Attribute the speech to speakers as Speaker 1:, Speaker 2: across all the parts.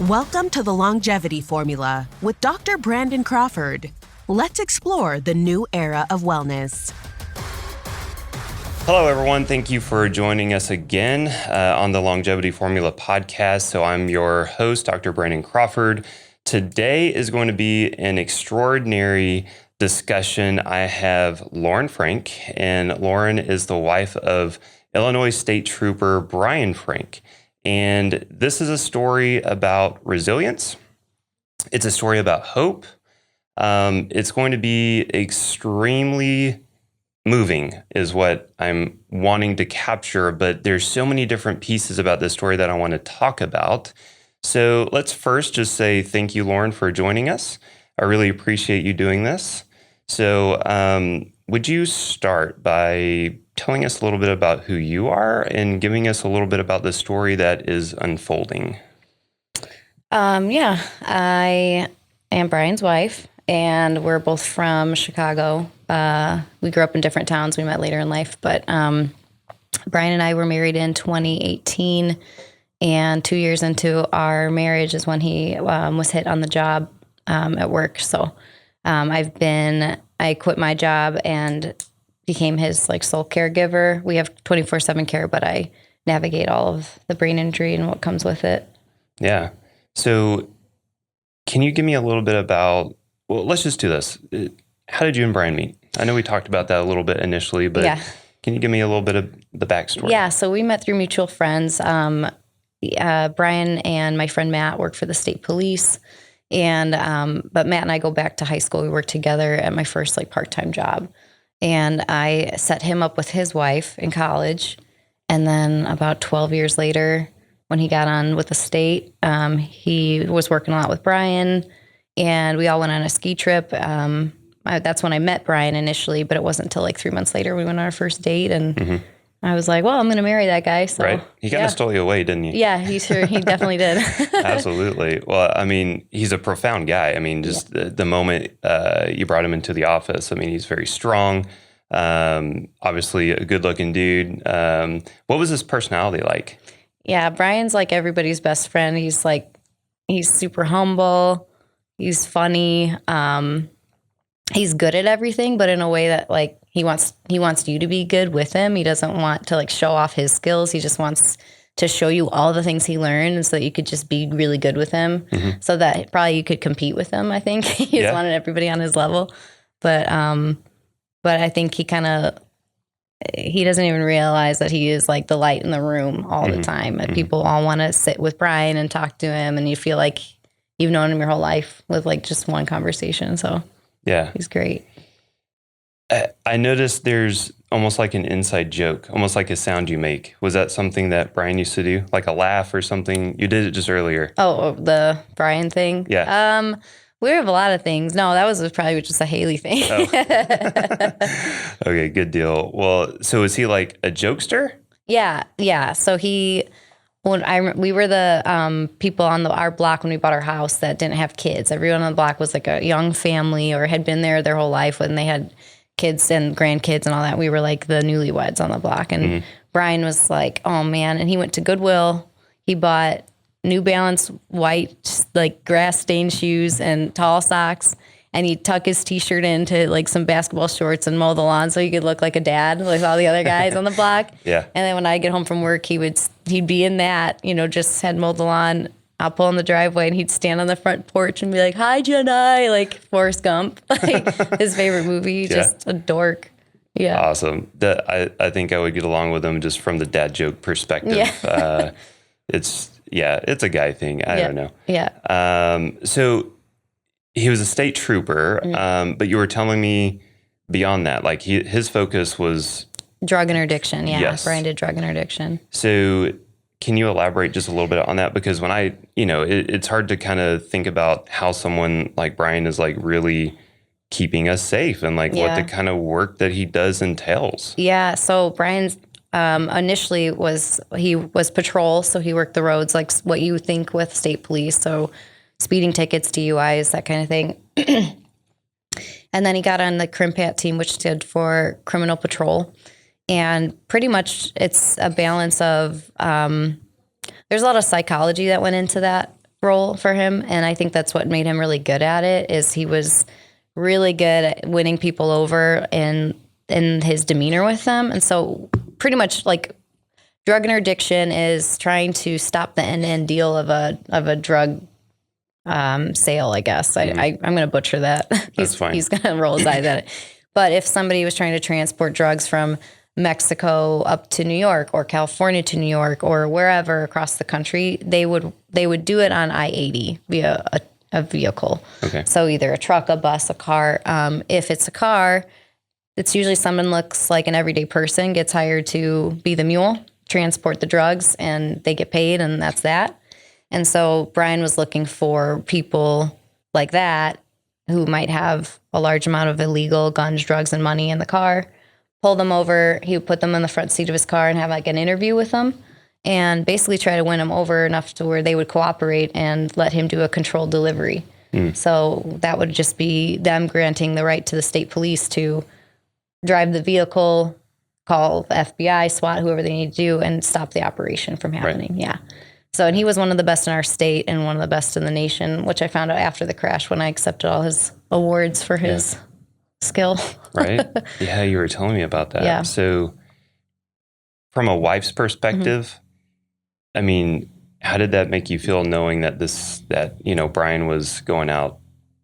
Speaker 1: Welcome to the Longevity Formula with Dr. Brandon Crawford. Let's explore the new era of wellness.
Speaker 2: Hello, everyone. Thank you for joining us again on the Longevity Formula podcast. So I'm your host, Dr. Brandon Crawford. Today is going to be an extraordinary discussion. I have Lauren Frank, and Lauren is the wife of Illinois State Trooper Brian Frank. And this is a story about resilience. It's a story about hope. It's going to be extremely moving is what I'm wanting to capture, but there's so many different pieces about this story that I want to talk about. So let's first just say thank you, Lauren, for joining us. I really appreciate you doing this. So would you start by telling us a little bit about who you are and giving us a little bit about the story that is unfolding?
Speaker 3: I am Brian's wife, and we're both from Chicago. We grew up in different towns. We met later in life, but Brian and I were married in 2018, and 2 years into our marriage is when he was hit on the job at work. So I quit my job and became his sole caregiver. We have 24/7 care, but I navigate all of the brain injury and what comes with it.
Speaker 2: Yeah. So can you give me a little bit about, well, let's just do this. How did you and Brian meet? I know we talked about that a little bit initially, but Can you give me a little bit of the backstory?
Speaker 3: Yeah. So we met through mutual friends. Brian and my friend Matt work for the state police. And, but Matt and I go back to high school. We worked together at my first part-time job. And I set him up with his wife in college. And then about 12 years later, when he got on with the state, he was working a lot with Brian, and we all went on a ski trip. That's when I met Brian initially, but it wasn't until 3 months later we went on our first date, and I was like, well, I'm going to marry that guy. So,
Speaker 2: right. He kind of stole you away, didn't he?
Speaker 3: Yeah, he definitely did.
Speaker 2: Absolutely. Well, I mean, he's a profound guy. I mean, just the moment you brought him into the office, I mean, he's very strong. Obviously a good looking dude. What was his personality like?
Speaker 3: Yeah, Brian's like everybody's best friend. He's super humble. He's funny. He's good at everything, but in a way that he wants you to be good with him. He doesn't want to show off his skills. He just wants to show you all the things he learned so that you could just be really good with him, so that probably you could compete with him. I think he just wanted everybody on his level. But I think he doesn't even realize that he is the light in the room all the time. And people all want to sit with Brian and talk to him, and you feel like you've known him your whole life with just one conversation. So yeah, he's great.
Speaker 2: I noticed there's almost like an inside joke, almost like a sound you make. Was that something that Brian used to do? Like a laugh or something? You did it just earlier.
Speaker 3: Oh, the Brian thing?
Speaker 2: Yeah.
Speaker 3: We have a lot of things. No, that was probably just a Haley thing.
Speaker 2: Oh. Okay, good deal. Well, so is he a jokester?
Speaker 3: Yeah. So we were the people on our block when we bought our house that didn't have kids. Everyone on the block was a young family or had been there their whole life when they had kids and grandkids and all that. We were the newlyweds on the block. And Brian was oh man. And he went to Goodwill. He bought New Balance white, grass stained shoes and tall socks. And he'd tuck his t-shirt into some basketball shorts and mow the lawn so he could look like a dad, like all the other guys on the block. Yeah. And then when I get home from work, he'd be in that, just had mowed the lawn. I'll pull in the driveway and he'd stand on the front porch and be like, "Hi, Jenna," like Forrest Gump, his favorite movie, just a dork. Yeah.
Speaker 2: Awesome. I think I would get along with him just from the dad joke perspective. Yeah. It's a guy thing. I don't know.
Speaker 3: Yeah.
Speaker 2: So he was a state trooper, but you were telling me beyond that, his focus was
Speaker 3: drug interdiction. Yeah.
Speaker 2: Yes.
Speaker 3: Brian did drug interdiction.
Speaker 2: So can you elaborate just a little bit on that? Because when it's hard to kind of think about how someone like Brian is really keeping us safe and what the kind of work that he does entails.
Speaker 3: Yeah. So Brian's initially was patrol. So he worked the roads, what you think with state police. So speeding tickets, DUIs, that kind of thing. And then he got on the CrimPat team, which stood for criminal patrol. And pretty much it's a balance of, there's a lot of psychology that went into that role for him. And I think that's what made him really good at it, is he was really good at winning people over and in his demeanor with them. And so pretty much like drug interdiction is trying to stop the end-to-end deal of a drug sale, I guess. I'm going to butcher that.
Speaker 2: That's fine.
Speaker 3: He's going to roll his eyes at it. But if somebody was trying to transport drugs from Mexico up to New York or California to New York or wherever across the country, they would do it on I-80 via a vehicle.
Speaker 2: Okay.
Speaker 3: So either a truck, a bus, a car. If it's a car, it's usually someone looks like an everyday person gets hired to be the mule, transport the drugs, and they get paid, and that's that. And so Brian was looking for people like that who might have a large amount of illegal guns, drugs, and money in the car. Pull them over. He would put them in the front seat of his car and have like an interview with them, and basically try to win them over enough to where they would cooperate and let him do a controlled delivery. So that would just be them granting the right to the state police to drive the vehicle, call the FBI, SWAT, whoever they need to do, and stop the operation from happening. Right. Yeah. So, and he was one of the best in our state and one of the best in the nation, which I found out after the crash when I accepted all his awards for his skill.
Speaker 2: Right. Yeah, you were telling me about that.
Speaker 3: Yeah.
Speaker 2: So from a wife's perspective, I mean, how did that make you feel knowing that Brian was going out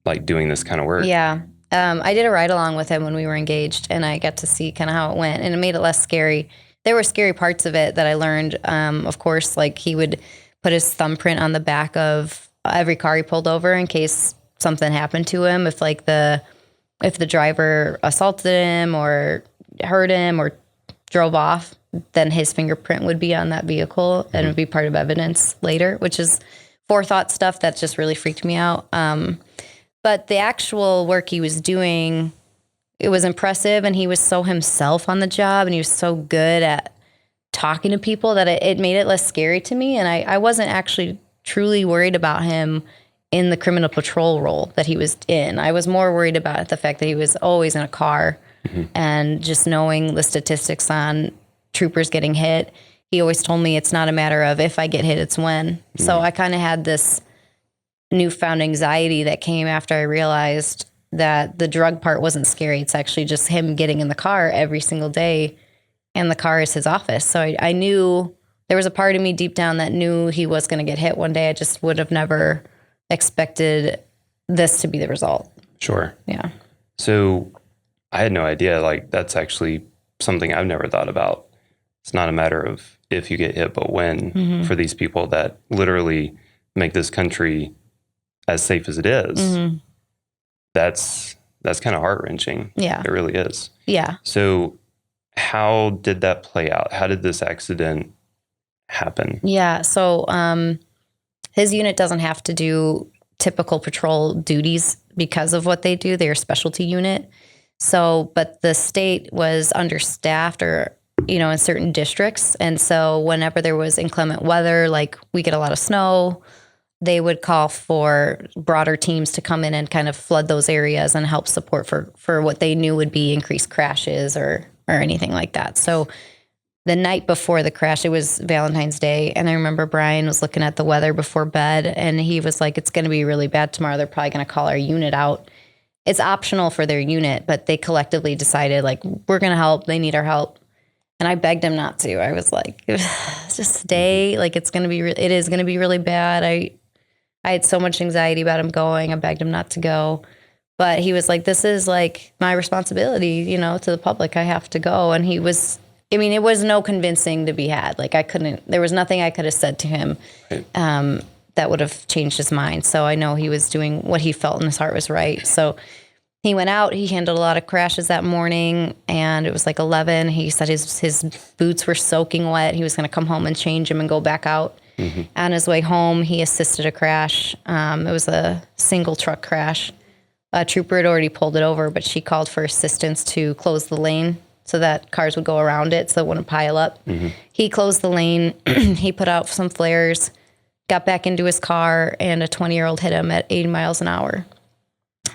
Speaker 2: like doing this kind of work?
Speaker 3: Yeah. I did a ride along with him when we were engaged, and I got to see kind of how it went, and it made it less scary. There were scary parts of it that I learned. Of course, like he would put his thumbprint on the back of every car he pulled over in case something happened to him. If the driver assaulted him or hurt him or drove off, then his fingerprint would be on that vehicle and it would be part of evidence later, which is forethought stuff that just really freaked me out. But the actual work he was doing, it was impressive, and he was so himself on the job, and he was so good at talking to people that it made it less scary to me. And I wasn't actually truly worried about him in the criminal patrol role that he was in. I was more worried about the fact that he was always in a car and just knowing the statistics on troopers getting hit. He always told me it's not a matter of if I get hit, it's when. So I kind of had this newfound anxiety that came after I realized that the drug part wasn't scary. It's actually just him getting in the car every single day, and the car is his office. So I knew there was a part of me deep down that knew he was going to get hit one day. I just would have never expected this to be the result.
Speaker 2: Sure.
Speaker 3: Yeah.
Speaker 2: So I had no idea. Like, that's actually something I've never thought about. It's not a matter of if you get hit, but when, for these people that literally make this country as safe as it is. That's kind of heart-wrenching. Yeah. It really is.
Speaker 3: Yeah.
Speaker 2: So how did that play out? How did this accident happen?
Speaker 3: Yeah. So his unit doesn't have to do typical patrol duties because of what they do. They're a specialty unit. So, but the state was understaffed or, in certain districts. And so whenever there was inclement weather, like we get a lot of snow, they would call for broader teams to come in and kind of flood those areas and help support for what they knew would be increased crashes or anything like that. So the night before the crash, it was Valentine's Day. And I remember Brian was looking at the weather before bed, and he was like, it's going to be really bad tomorrow. They're probably going to call our unit out. It's optional for their unit, but they collectively decided, like, we're going to help. They need our help. And I begged him not to. I was like, just stay. Like, it is going to be really bad. I had so much anxiety about him going. I begged him not to go. But he was like, this is like my responsibility, to the public. I have to go. And it was no convincing to be had. Like, there was nothing I could have said to him that would have changed his mind. So I know he was doing what he felt in his heart was right. So he went out, he handled a lot of crashes that morning, and it was like 11. He said his boots were soaking wet. He was going to come home and change them and go back out. On his way home, he assisted a crash. It was a single truck crash. A trooper had already pulled it over, but she called for assistance to close the lane so that cars would go around it so it wouldn't pile up. He closed the lane. He put out some flares, got back into his car, and a 20-year-old hit him at 80 miles an hour.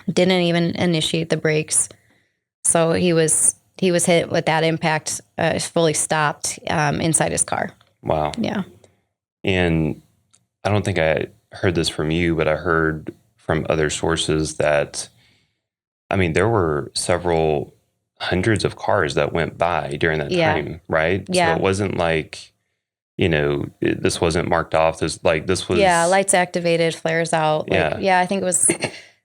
Speaker 3: Didn't even initiate the brakes. So he was hit with that impact, fully stopped inside his car.
Speaker 2: Wow.
Speaker 3: Yeah.
Speaker 2: And I don't think I heard this from you, but I heard from other sources that, I mean, there were several hundreds of cars that went by during that
Speaker 3: Yeah.
Speaker 2: time, right?
Speaker 3: Yeah.
Speaker 2: So it wasn't like, this wasn't marked off. This was.
Speaker 3: Yeah, lights activated, flares out. I think it was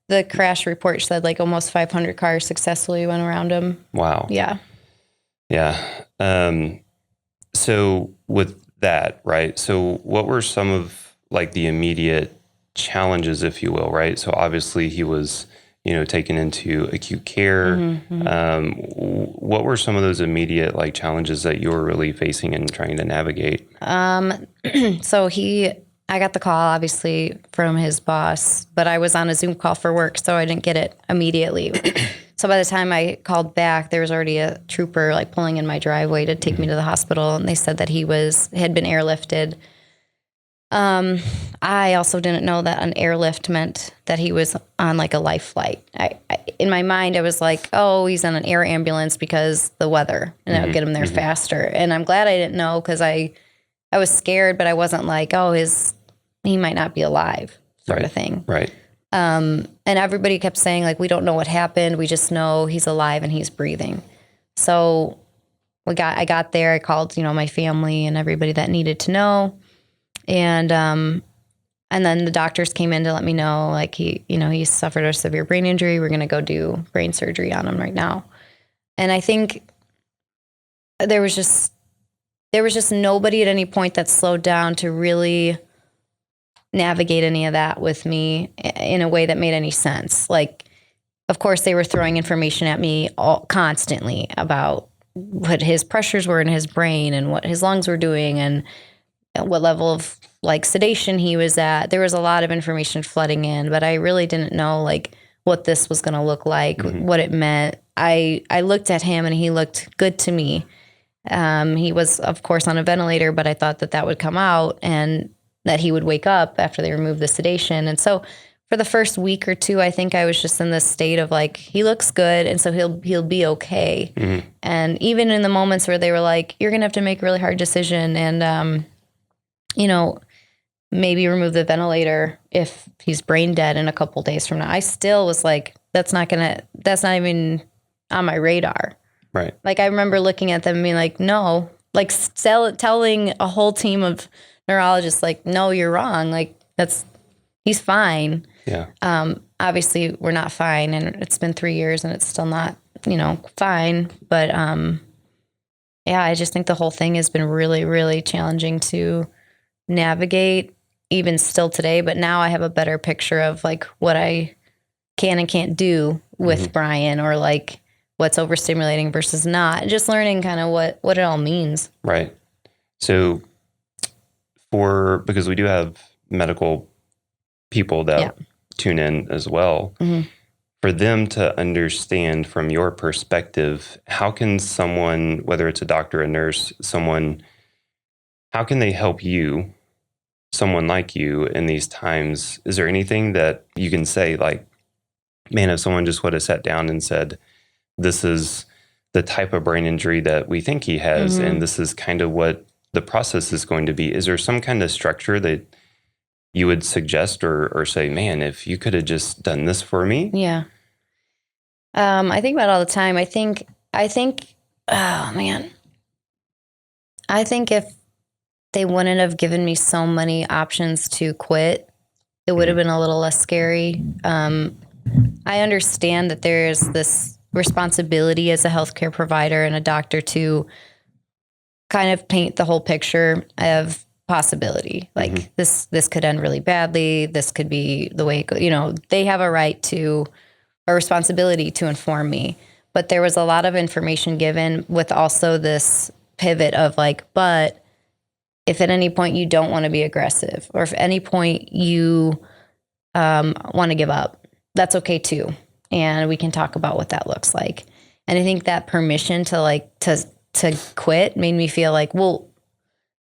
Speaker 3: the crash report said like almost 500 cars successfully went around him.
Speaker 2: Wow.
Speaker 3: Yeah.
Speaker 2: Yeah. So with that, right? So what were some of like the immediate challenges, if you will, right? So obviously he was, taken into acute care. What were some of those immediate like challenges that you were really facing and trying to navigate?
Speaker 3: So I got the call obviously from his boss, but I was on a Zoom call for work, so I didn't get it immediately. So by the time I called back, there was already a trooper like pulling in my driveway to take me to the hospital, and they said that he had been airlifted. I also didn't know that an airlift meant that he was on like a life flight. In my mind, I was like, oh, he's on an air ambulance because the weather, and that would get him there faster. And I'm glad I didn't know, because I was scared, but I wasn't like, oh, he might not be alive sort of thing.
Speaker 2: Right.
Speaker 3: And everybody kept saying like, we don't know what happened. We just know he's alive and he's breathing. So I got there, I called, my family and everybody that needed to know. And then the doctors came in to let me know, like he suffered a severe brain injury. We're going to go do brain surgery on him right now. And I think there was just nobody at any point that slowed down to really navigate any of that with me in a way that made any sense. Like, of course, they were throwing information at me constantly about what his pressures were in his brain and what his lungs were doing and what level of like sedation he was at. There was a lot of information flooding in, but I really didn't know like what this was going to look like, what it meant. I looked at him and he looked good to me. He was, of course, on a ventilator, but I thought that would come out and that he would wake up after they removed the sedation. And so for the first week or two, I think I was just in this state of like, he looks good, and so he'll be okay. And even in the moments where they were like, you're going to have to make a really hard decision and, maybe remove the ventilator if he's brain dead in a couple days from now, I still was like, that's not even on my radar.
Speaker 2: Right.
Speaker 3: Like, I remember looking at them and being like, no, like telling a whole team of neurologists, like, no, you're wrong. Like, he's fine.
Speaker 2: Yeah.
Speaker 3: Obviously we're not fine, and it's been 3 years and it's still not, fine. But, I just think the whole thing has been really, really challenging to navigate even still today. But now I have a better picture of like what I can and can't do with Brian, or like what's overstimulating versus not. Just learning kind of what it all means.
Speaker 2: Right. So because we do have medical people that tune in as well, for them to understand from your perspective, how can someone, whether it's a doctor, a nurse, how can they help you, someone like you, in these times? Is there anything that you can say, like, man, if someone just would have sat down and said, this is the type of brain injury that we think he has, and this is kind of what the process is going to be. Is there some kind of structure that you would suggest or say, man, if you could have just done this for me?
Speaker 3: Yeah. I think about it all the time. I think, oh man, I think if they wouldn't have given me so many options to quit, it would have been a little less scary. I understand that there's this responsibility as a healthcare provider and a doctor to kind of paint the whole picture of possibility. Like this could end really badly. This could be the way it goes. They have a responsibility to inform me. But there was a lot of information given with also this pivot of like, but if at any point you don't want to be aggressive, or if at any point you want to give up, that's okay too. And we can talk about what that looks like. And I think that permission to quit made me feel like, well,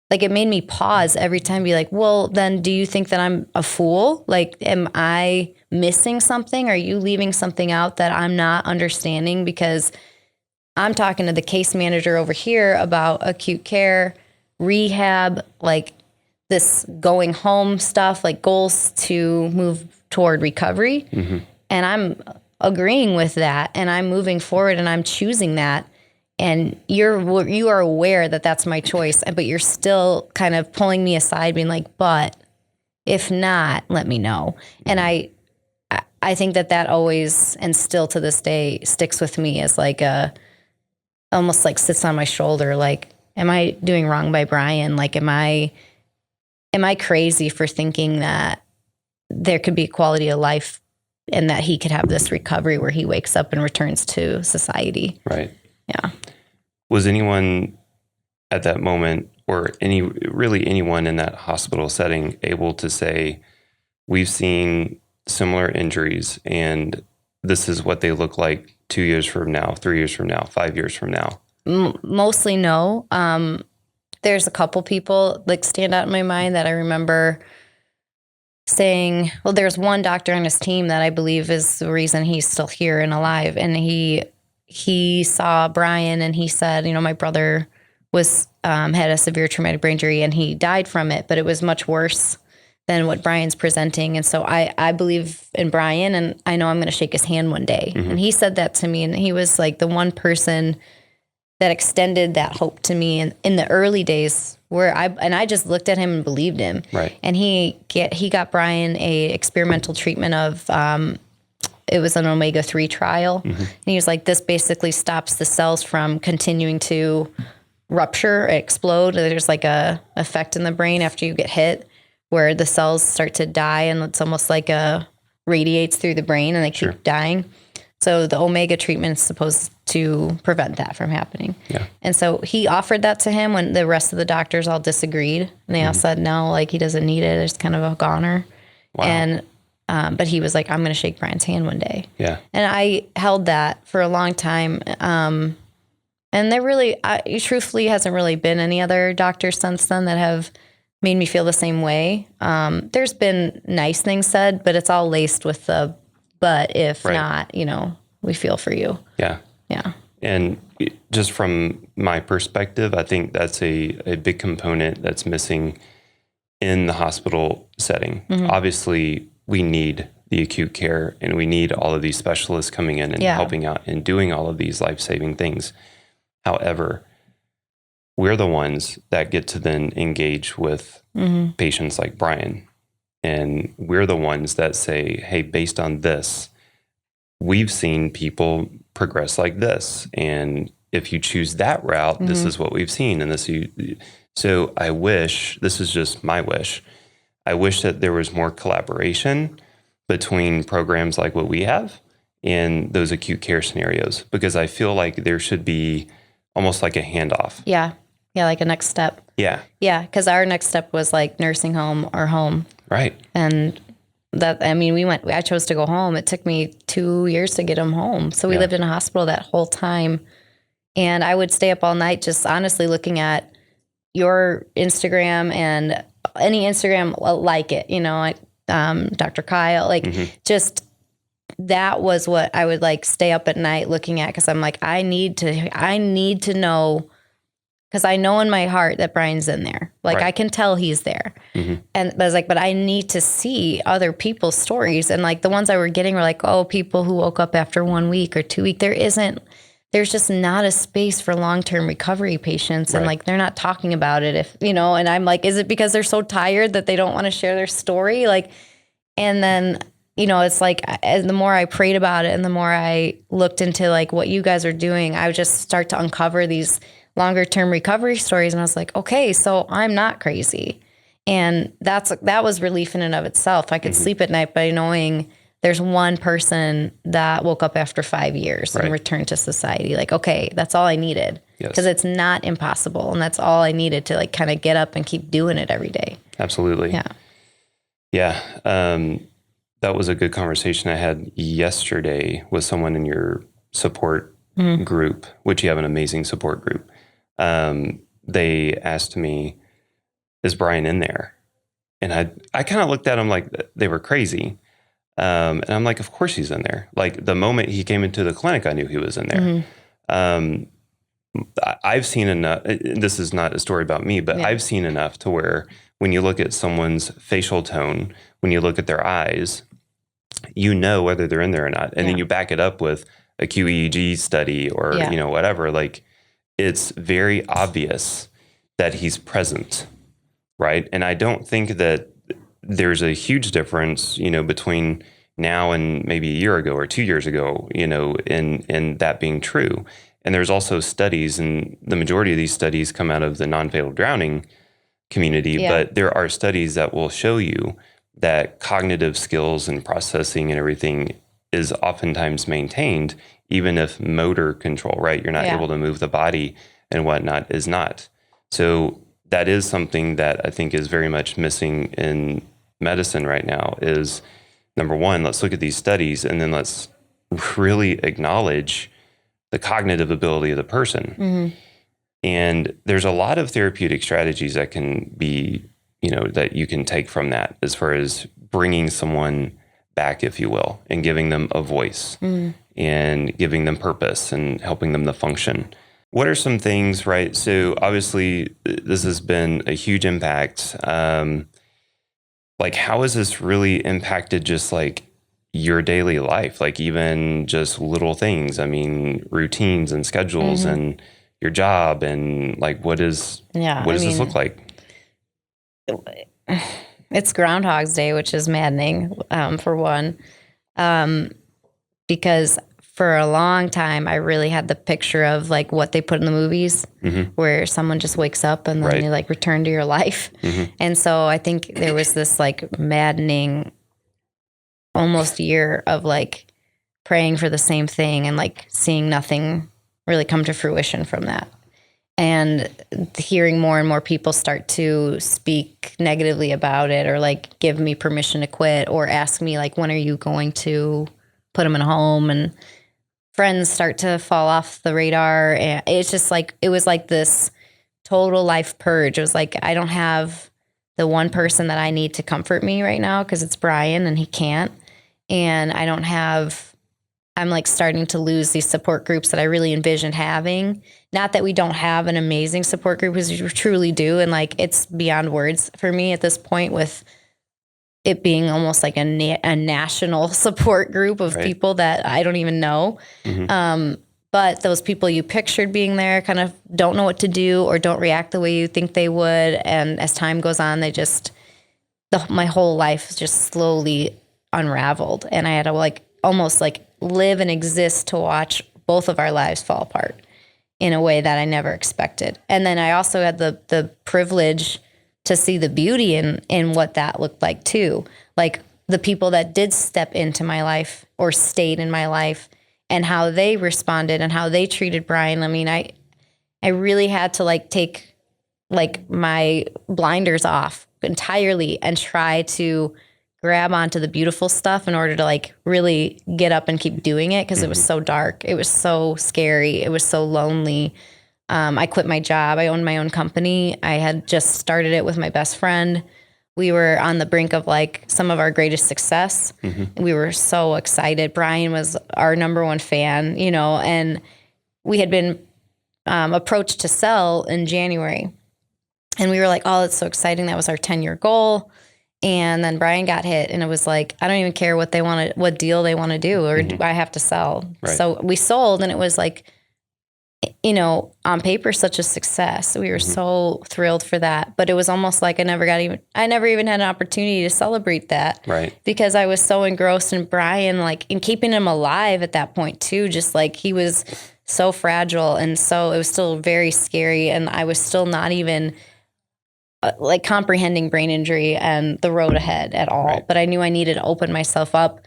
Speaker 3: like it made me pause every time, be like, well, then do you think that I'm a fool? Like, am I missing something? Are you leaving something out that I'm not understanding? Because I'm talking to the case manager over here about acute care, rehab, like this going home stuff, like goals to move toward recovery. And I'm agreeing with that, and I'm moving forward, and I'm choosing that. And you are aware that that's my choice, but you're still kind of pulling me aside, being like, but if not, let me know. And I think that always, and still to this day, sticks with me as like almost like sits on my shoulder. Like, am I doing wrong by Brian? Like, am I crazy for thinking that there could be a quality of life and that he could have this recovery where he wakes up and returns to society?
Speaker 2: Right.
Speaker 3: Yeah.
Speaker 2: Was anyone at that moment, or anyone in that hospital setting, able to say, we've seen similar injuries and this is what they look like 2 years from now, 3 years from now, 5 years from now?
Speaker 3: Mostly no. There's a couple people like stand out in my mind that I remember saying, well, there's one doctor on his team that I believe is the reason he's still here and alive. And he saw Brian and he said, my brother was had a severe traumatic brain injury and he died from it, but it was much worse than what Brian's presenting. And so I believe in Brian, and I know I'm going to shake his hand one day. And he said that to me, and he was like the one person that extended that hope to me in the early days where I just looked at him and believed him.
Speaker 2: Right.
Speaker 3: And he got Brian a experimental treatment of, it was an omega-3 trial. And he was like, this basically stops the cells from continuing to rupture, explode. There's like a effect in the brain after you get hit where the cells start to die, and it's almost like radiates through the brain and they keep dying. So the omega treatment is supposed to prevent that from happening.
Speaker 2: Yeah.
Speaker 3: And so he offered that to him when the rest of the doctors all disagreed. And they all said, no, like he doesn't need it. It's kind of a goner.
Speaker 2: Wow.
Speaker 3: And, but he was like, I'm going to shake Brian's hand one day.
Speaker 2: Yeah.
Speaker 3: And I held that for a long time. And there really, truthfully hasn't really been any other doctors since then that have made me feel the same way. There's been nice things said, but it's all laced with but if not, we feel for you.
Speaker 2: Yeah.
Speaker 3: Yeah.
Speaker 2: And just from my perspective, I think that's a big component that's missing in the hospital setting. Obviously, we need the acute care and we need all of these specialists coming in and helping out and doing all of these life-saving things. However, we're the ones that get to then engage with patients like Brian. And we're the ones that say, hey, based on this, we've seen people progress like this. And if you choose that route, this is what we've seen. And so I wish, this is just my wish, I wish that there was more collaboration between programs like what we have and those acute care scenarios, because I feel like there should be almost like a handoff.
Speaker 3: Yeah. Yeah. Like a next step.
Speaker 2: Yeah.
Speaker 3: Yeah. Because our next step was like nursing home or home.
Speaker 2: Right.
Speaker 3: And I chose to go home. It took me 2 years to get him home. So we lived in a hospital that whole time. And I would stay up all night just honestly looking at your Instagram and any Instagram like it, Dr. Kyle, just that was what I would like stay up at night looking at. Cause I'm like, I need to know, because I know in my heart that Brian's in there. Like I can tell he's there. And I was like, but I need to see other people's stories. And like the ones I were getting were like, oh, people who woke up after 1 week or 2 weeks. There's just not a space for long-term recovery patients. And like, they're not talking about it and I'm like, is it because they're so tired that they don't want to share their story? Like, and then, it's like, as the more I prayed about it and the more I looked into like what you guys are doing, I would just start to uncover these longer term recovery stories. And I was like, okay, so I'm not crazy. And that was relief in and of itself. I could sleep at night by knowing there's one person that woke up after 5 years and returned to society. Like, okay, that's all I needed. Because it's not impossible. And that's all I needed to like kind of get up and keep doing it every day.
Speaker 2: Absolutely.
Speaker 3: Yeah.
Speaker 2: Yeah. That was a good conversation I had yesterday with someone in your support group, which you have an amazing support group. They asked me, is Brian in there? And I kind of looked at them like they were crazy. And I'm like, of course he's in there. Like the moment he came into the clinic, I knew he was in there. I've seen enough. This is not a story about me, but I've seen enough to where when you look at someone's facial tone, when you look at their eyes, you know whether they're in there or not. And then you back it up with a QEEG study or, whatever. Like, it's very obvious that he's present, right? And I don't think that there's a huge difference, between now and maybe a year ago or 2 years ago, in that being true. And there's also studies, and the majority of these studies come out of the non-fatal drowning community, but there are studies that will show you that cognitive skills and processing and everything is oftentimes maintained, even if motor control, right? You're not able to move the body and whatnot is not. So that is something that I think is very much missing in medicine right now is, number one, let's look at these studies and then let's really acknowledge the cognitive ability of the person. Mm-hmm. And there's a lot of therapeutic strategies that can be, that you can take from that as far as bringing someone back, if you will, and giving them a voice and giving them purpose and helping them to function. What are some things, right? So obviously this has been a huge impact. Like, how has this really impacted just like your daily life? Like even just little things, routines and schedules and your job and like, what does this look like?
Speaker 3: It's Groundhog's Day, which is maddening, for one, because for a long time, I really had the picture of like what they put in the movies where someone just wakes up and then you like return to your life. And so I think there was this like maddening almost year of like praying for the same thing and like seeing nothing really come to fruition from that. And hearing more and more people start to speak negatively about it or like give me permission to quit or ask me like, when are you going to put them in a home? And friends start to fall off the radar. And it's just like, it was like this total life purge. It was like, I don't have the one person that I need to comfort me right now because it's Brian and he can't. And I'm like starting to lose these support groups that I really envisioned having. Not that we don't have an amazing support group, because we truly do. And like, it's beyond words for me at this point, with it being almost like a national support group of people that I don't even know. But those people you pictured being there kind of don't know what to do or don't react the way you think they would. And as time goes on, my whole life just slowly unraveled. And I had to like almost like live and exist to watch both of our lives fall apart in a way that I never expected. And then I also had the privilege to see the beauty in what that looked like too. Like the people that did step into my life or stayed in my life and how they responded and how they treated Brian. I mean, I really had to like take like my blinders off entirely and try to grab onto the beautiful stuff in order to like really get up and keep doing it, because it was so dark. It was so scary. It was so lonely. I quit my job. I owned my own company. I had just started it with my best friend. We were on the brink of like some of our greatest success. We were so excited. Brian was our number one fan, and we had been approached to sell in January. And we were like, oh, that's so exciting. That was our 10-year goal. And then Brian got hit, and it was like, I don't even care what deal they want to do, or I have to sell. Right. So we sold, and it was like, on paper, such a success. We were so thrilled for that, but it was almost like I never even had an opportunity to celebrate that. Right. Because I was so engrossed in Brian, like in keeping him alive at that point too, just like he was so fragile. And so it was still very scary. And I was still not even like comprehending brain injury and the road ahead at all. Right. But I knew I needed to open myself up,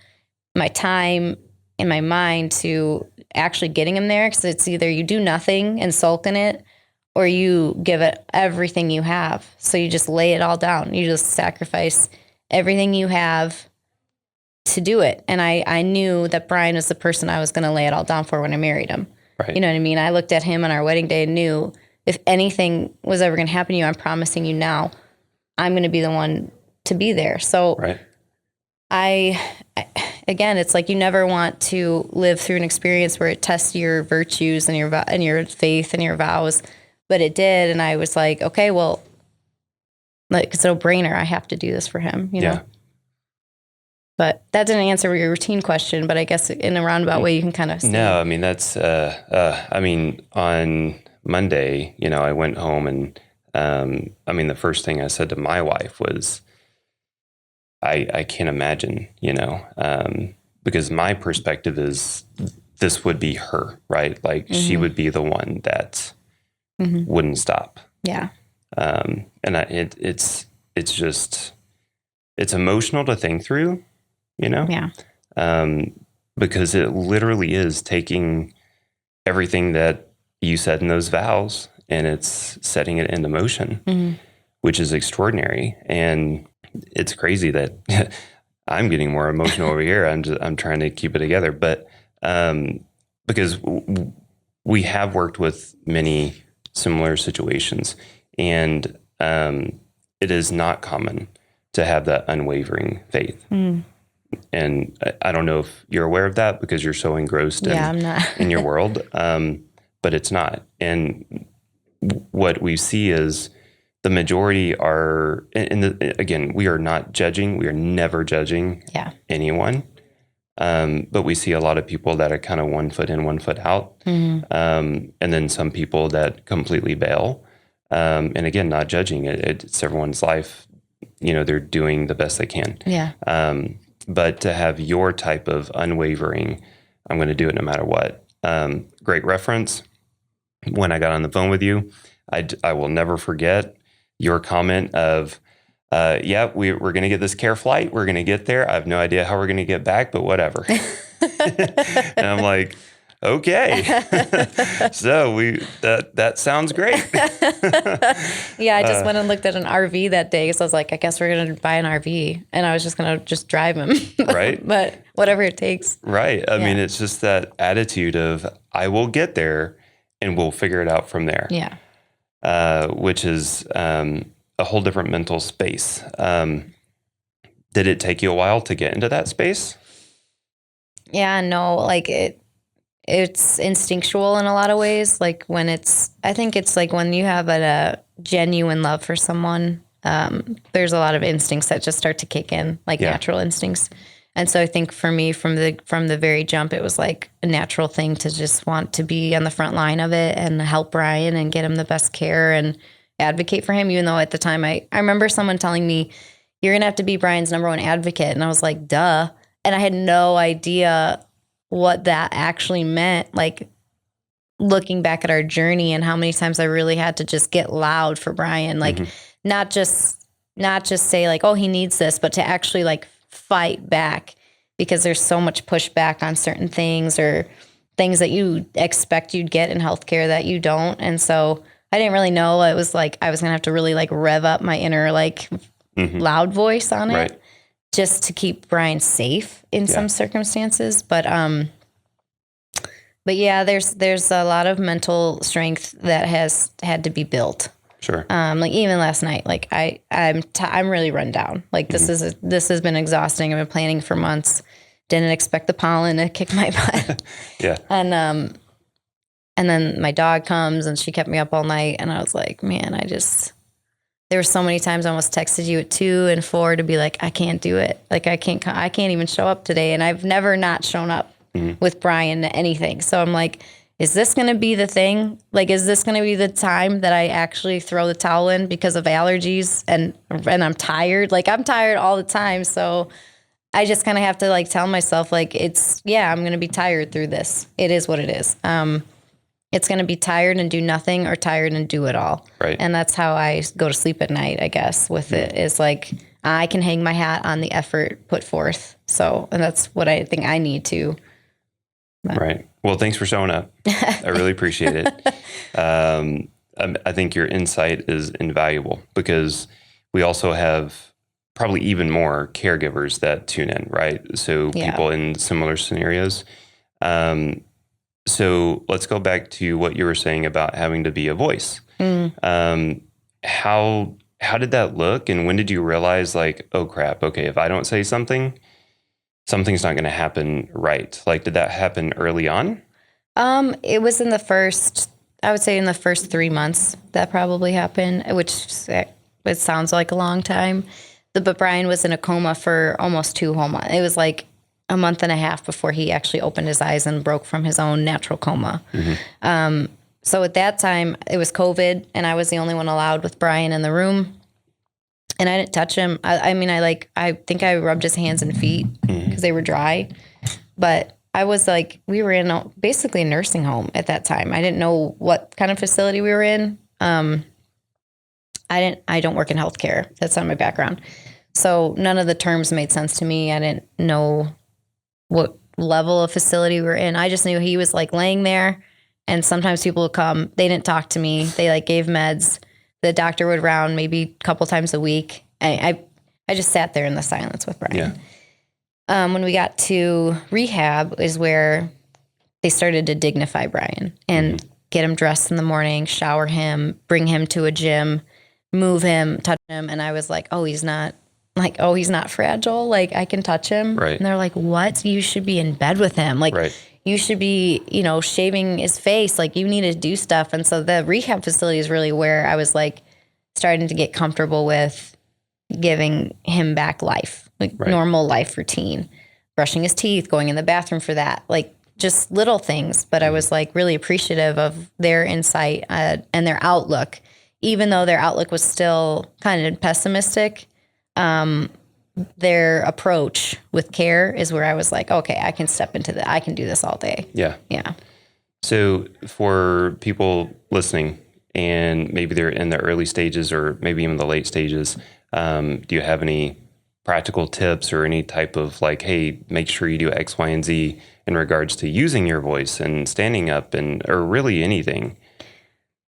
Speaker 3: my time and my mind to actually getting him there. Because it's either you do nothing and sulk in it, or you give it everything you have. So you just lay it all down. You just sacrifice everything you have to do it. And I knew that Brian was the person I was going to lay it all down for when I married him. Right. You know what I mean? I looked at him on our wedding day and knew if anything was ever going to happen to you, I'm promising you now, I'm going to be the one to be there. So right. again, it's like you never want to live through an experience where it tests your virtues and your faith and your vows, but it did. And I was like, okay, well, like, it's a no-brainer. I have to do this for him, you know? But that didn't answer your routine question, but I guess in a roundabout way, you can kind of see.
Speaker 2: No, I mean, that's, I mean, on Monday, you know, I went home and, I mean, the first thing I said to my wife was, I can't imagine, you know, because my perspective is this would be her, right? Like she would be the one that wouldn't stop.
Speaker 3: Yeah.
Speaker 2: And it's just, it's emotional to think through, you know?
Speaker 3: Yeah.
Speaker 2: Because it literally is taking everything that you said in those vows and it's setting it into motion, which is extraordinary. And it's crazy that I'm getting more emotional over here. I'm trying to keep it together, but because we have worked with many similar situations, and it is not common to have that unwavering faith. And I don't know if you're aware of that because you're so engrossed
Speaker 3: I'm not.
Speaker 2: in your world, but it's not. And what we see is the majority are, again, we are not judging. We are never judging anyone. But we see a lot of people that are kind of 1 foot in, 1 foot out. And then some people that completely bail. And again, not judging it's everyone's life. You know, they're doing the best they can.
Speaker 3: Yeah.
Speaker 2: But to have your type of unwavering, I'm going to do it no matter what. Great reference. When I got on the phone with you, I will never forget your comment of, we're going to get this care flight. We're going to get there. I have no idea how we're going to get back, but whatever. And I'm like, okay. So that sounds great.
Speaker 3: Yeah, I just went and looked at an RV that day. So I was like, I guess we're going to buy an RV, and I was just going to just drive him.
Speaker 2: Right.
Speaker 3: But whatever it takes.
Speaker 2: Right. I mean, it's just that attitude of I will get there and we'll figure it out from there.
Speaker 3: Yeah.
Speaker 2: Which is a whole different mental space. Did it take you a while to get into that space?
Speaker 3: Yeah, no, like it's instinctual in a lot of ways. Like I think it's like when you have a genuine love for someone, there's a lot of instincts that just start to kick in, like natural instincts. And so I think for me, from the very jump, it was like a natural thing to just want to be on the front line of it and help Brian and get him the best care and advocate for him. Even though at the time I remember someone telling me, you're going to have to be Brian's number one advocate. And I was like, duh. And I had no idea what that actually meant. Like looking back at our journey and how many times I really had to just get loud for Brian, like not just say like, oh, he needs this, but to actually like fight back, because there's so much pushback on certain things or things that you expect you'd get in healthcare that you don't. And so I didn't really know. It was like I was going to have to really like rev up my inner like loud voice on it just to keep Brian safe in some circumstances. But yeah, there's a lot of mental strength that has had to be built.
Speaker 2: Sure.
Speaker 3: Like even last night, like I'm really run down. Like this has been exhausting. I've been planning for months. Didn't expect the pollen to kick my butt. And then my dog comes and she kept me up all night, and I was like, man, there were so many times I almost texted you at 2 and 4 to be like, I can't do it. Like I can't even show up today. And I've never not shown up with Brian to anything. So I'm like, is this going to be the thing? Like, is this going to be the time that I actually throw the towel in because of allergies and I'm tired? Like I'm tired all the time. So I just kind of have to like tell myself like, I'm going to be tired through this. It is what it is. It's going to be tired and do nothing or tired and do it all.
Speaker 2: Right.
Speaker 3: And that's how I go to sleep at night, I guess, with it is like, I can hang my hat on the effort put forth. So, and that's what I think I need to.
Speaker 2: Right. Well, thanks for showing up. I really appreciate it. I think your insight is invaluable because we also have probably even more caregivers that tune in, right? So people in similar scenarios. So let's go back to what you were saying about having to be a voice. How did that look? And when did you realize like, oh crap, okay, if I don't say something, something's not going to happen right. Like, did that happen early on?
Speaker 3: It was in the first 3 months that probably happened, which it sounds like a long time. But Brian was in a coma for almost 2 whole months. It was like a month and a half before he actually opened his eyes and broke from his own natural coma. So at that time, it was COVID, and I was the only one allowed with Brian in the room. And I didn't touch him. I think I rubbed his hands and feet because they were dry. But I was like, we were in basically a nursing home at that time. I didn't know what kind of facility we were in. I don't work in healthcare. That's not my background. So none of the terms made sense to me. I didn't know what level of facility we were in. I just knew he was like laying there, and sometimes people would come. They didn't talk to me. They like gave meds. The doctor would round maybe a couple times a week. I just sat there in the silence with Brian.
Speaker 2: Yeah.
Speaker 3: When we got to rehab is where they started to dignify Brian and get him dressed in the morning, shower him, bring him to a gym, move him, touch him. And I was like, he's not fragile. Like, I can touch him.
Speaker 2: Right.
Speaker 3: And they're like, what? You should be in bed with him. Like, you should be, shaving his face. Like, you need to do stuff. And so the rehab facility is really where I was like starting to get comfortable with giving him back life, like normal life routine, brushing his teeth, going in the bathroom for that, like just little things. But I was like really appreciative of their insight and their outlook, even though their outlook was still kind of pessimistic. Their approach with care is where I was like, okay, I can step into that. I can do this all day.
Speaker 2: Yeah.
Speaker 3: Yeah.
Speaker 2: So for people listening, and maybe they're in the early stages or maybe even the late stages, do you have any practical tips or any type of like, hey, make sure you do X, Y, and Z in regards to using your voice and standing up or really anything?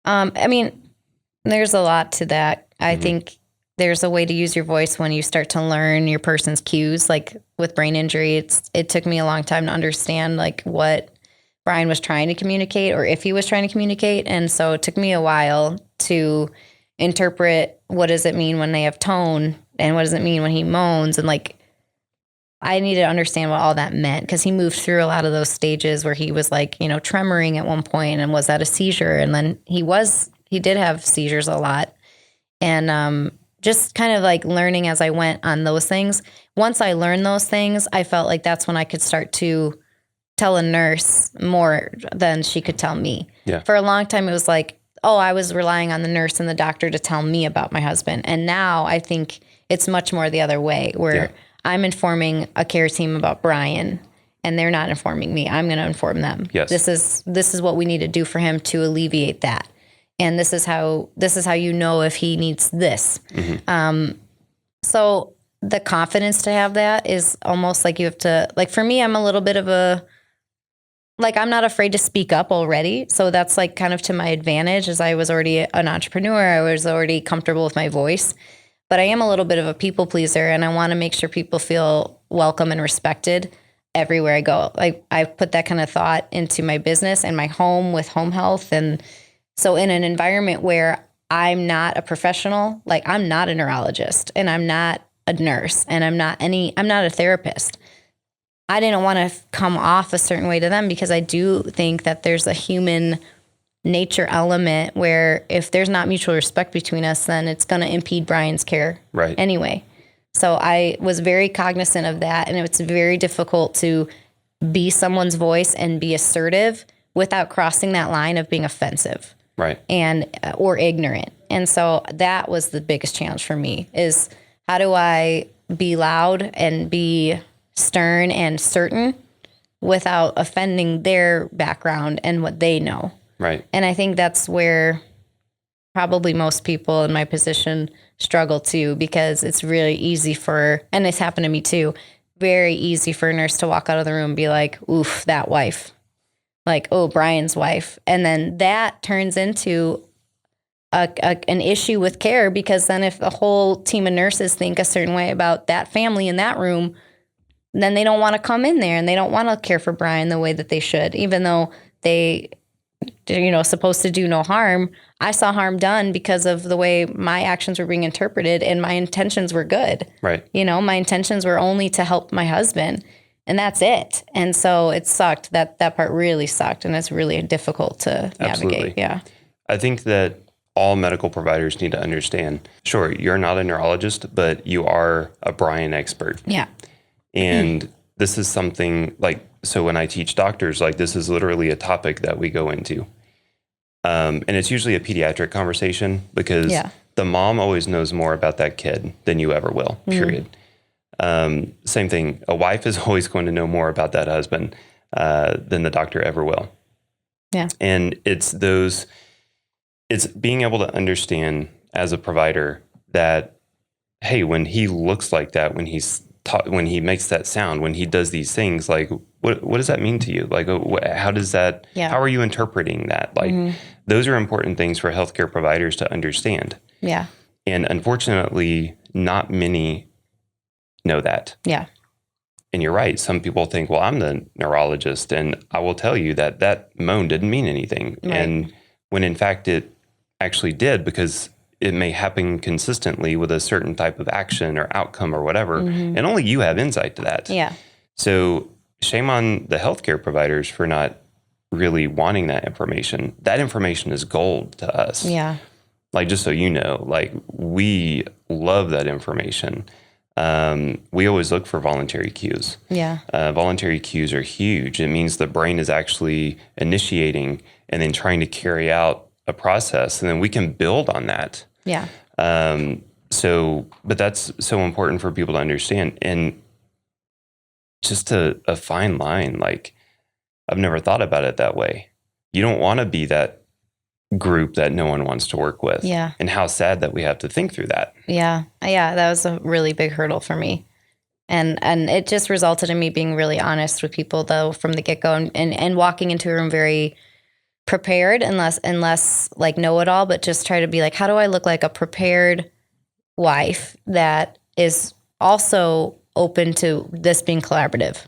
Speaker 3: There's a lot to that. I think there's a way to use your voice when you start to learn your person's cues. Like with brain injury, it took me a long time to understand like what Brian was trying to communicate or if he was trying to communicate. And so it took me a while to interpret what does it mean when they have tone and what does it mean when he moans. And like, I needed to understand what all that meant because he moved through a lot of those stages where he was like, tremoring at one point and was that a seizure? And then he did have seizures a lot. And, just kind of like learning as I went on those things. Once I learned those things, I felt like that's when I could start to tell a nurse more than she could tell me.
Speaker 2: Yeah.
Speaker 3: For a long time, it was like, I was relying on the nurse and the doctor to tell me about my husband. And now I think it's much more the other way where I'm informing a care team about Brian and they're not informing me. I'm going to inform them.
Speaker 2: Yes.
Speaker 3: This is what we need to do for him to alleviate that. And this is how you know if he needs this. So the confidence to have that is almost like you have to, like for me, I'm a little bit of I'm not afraid to speak up already. So that's like kind of to my advantage as I was already an entrepreneur. I was already comfortable with my voice, but I am a little bit of a people pleaser and I want to make sure people feel welcome and respected everywhere I go. Like I've put that kind of thought into my business and my home with home health. And so in an environment where I'm not a professional, like I'm not a neurologist and I'm not a nurse and I'm not a therapist. I didn't want to come off a certain way to them because I do think that there's a human nature element where if there's not mutual respect between us, then it's going to impede Brian's care anyway. So I was very cognizant of that. And it's very difficult to be someone's voice and be assertive without crossing that line of being offensive.
Speaker 2: Right.
Speaker 3: Or ignorant. And so that was the biggest challenge for me is how do I be loud and be stern and certain without offending their background and what they know.
Speaker 2: Right.
Speaker 3: And I think that's where probably most people in my position struggle too, because it's really easy and it's happened to me too, very easy for a nurse to walk out of the room and be like, oof, that wife. Like, oh, Brian's wife. And then that turns into an issue with care because then if the whole team of nurses think a certain way about that family in that room, then they don't want to come in there and they don't want to care for Brian the way that they should, even though they, supposed to do no harm. I saw harm done because of the way my actions were being interpreted and my intentions were good.
Speaker 2: Right.
Speaker 3: My intentions were only to help my husband. And that's it. And so it sucked. That part really sucked. And it's really difficult to navigate.
Speaker 2: Absolutely.
Speaker 3: Yeah.
Speaker 2: I think that all medical providers need to understand, sure, you're not a neurologist, but you are a Brian expert.
Speaker 3: Yeah.
Speaker 2: And this is something like, so when I teach doctors, like this is literally a topic that we go into. And it's usually a pediatric conversation because the mom always knows more about that kid than you ever will, period. Same thing. A wife is always going to know more about that husband than the doctor ever will.
Speaker 3: Yeah.
Speaker 2: And it's being able to understand as a provider that, hey, when he looks like that, when when he makes that sound, when he does these things, like what does that mean to you? Like, how does that, how are you interpreting that? Like those are important things for healthcare providers to understand.
Speaker 3: Yeah.
Speaker 2: And unfortunately, not many know that.
Speaker 3: Yeah.
Speaker 2: And you're right. Some people think, well, I'm the neurologist, and I will tell you that that moan didn't mean anything. Right. And when in fact it actually did, because it may happen consistently with a certain type of action or outcome or whatever. And only you have insight to that.
Speaker 3: Yeah.
Speaker 2: So shame on the healthcare providers for not really wanting that information. That information is gold to us.
Speaker 3: Yeah.
Speaker 2: Like, just so you know, like we love that information. We always look for voluntary cues.
Speaker 3: Yeah.
Speaker 2: Voluntary cues are huge. It means the brain is actually initiating and then trying to carry out a process, and then we can build on that.
Speaker 3: Yeah.
Speaker 2: But that's so important for people to understand. And just a fine line, like I've never thought about it that way. You don't want to be that group that no one wants to work with.
Speaker 3: Yeah.
Speaker 2: And how sad that we have to think through that.
Speaker 3: Yeah. Yeah. That was a really big hurdle for me. And it just resulted in me being really honest with people though from the get-go and walking into a room very prepared and less like know-it-all, but just try to be like, how do I look like a prepared wife that is also open to this being collaborative,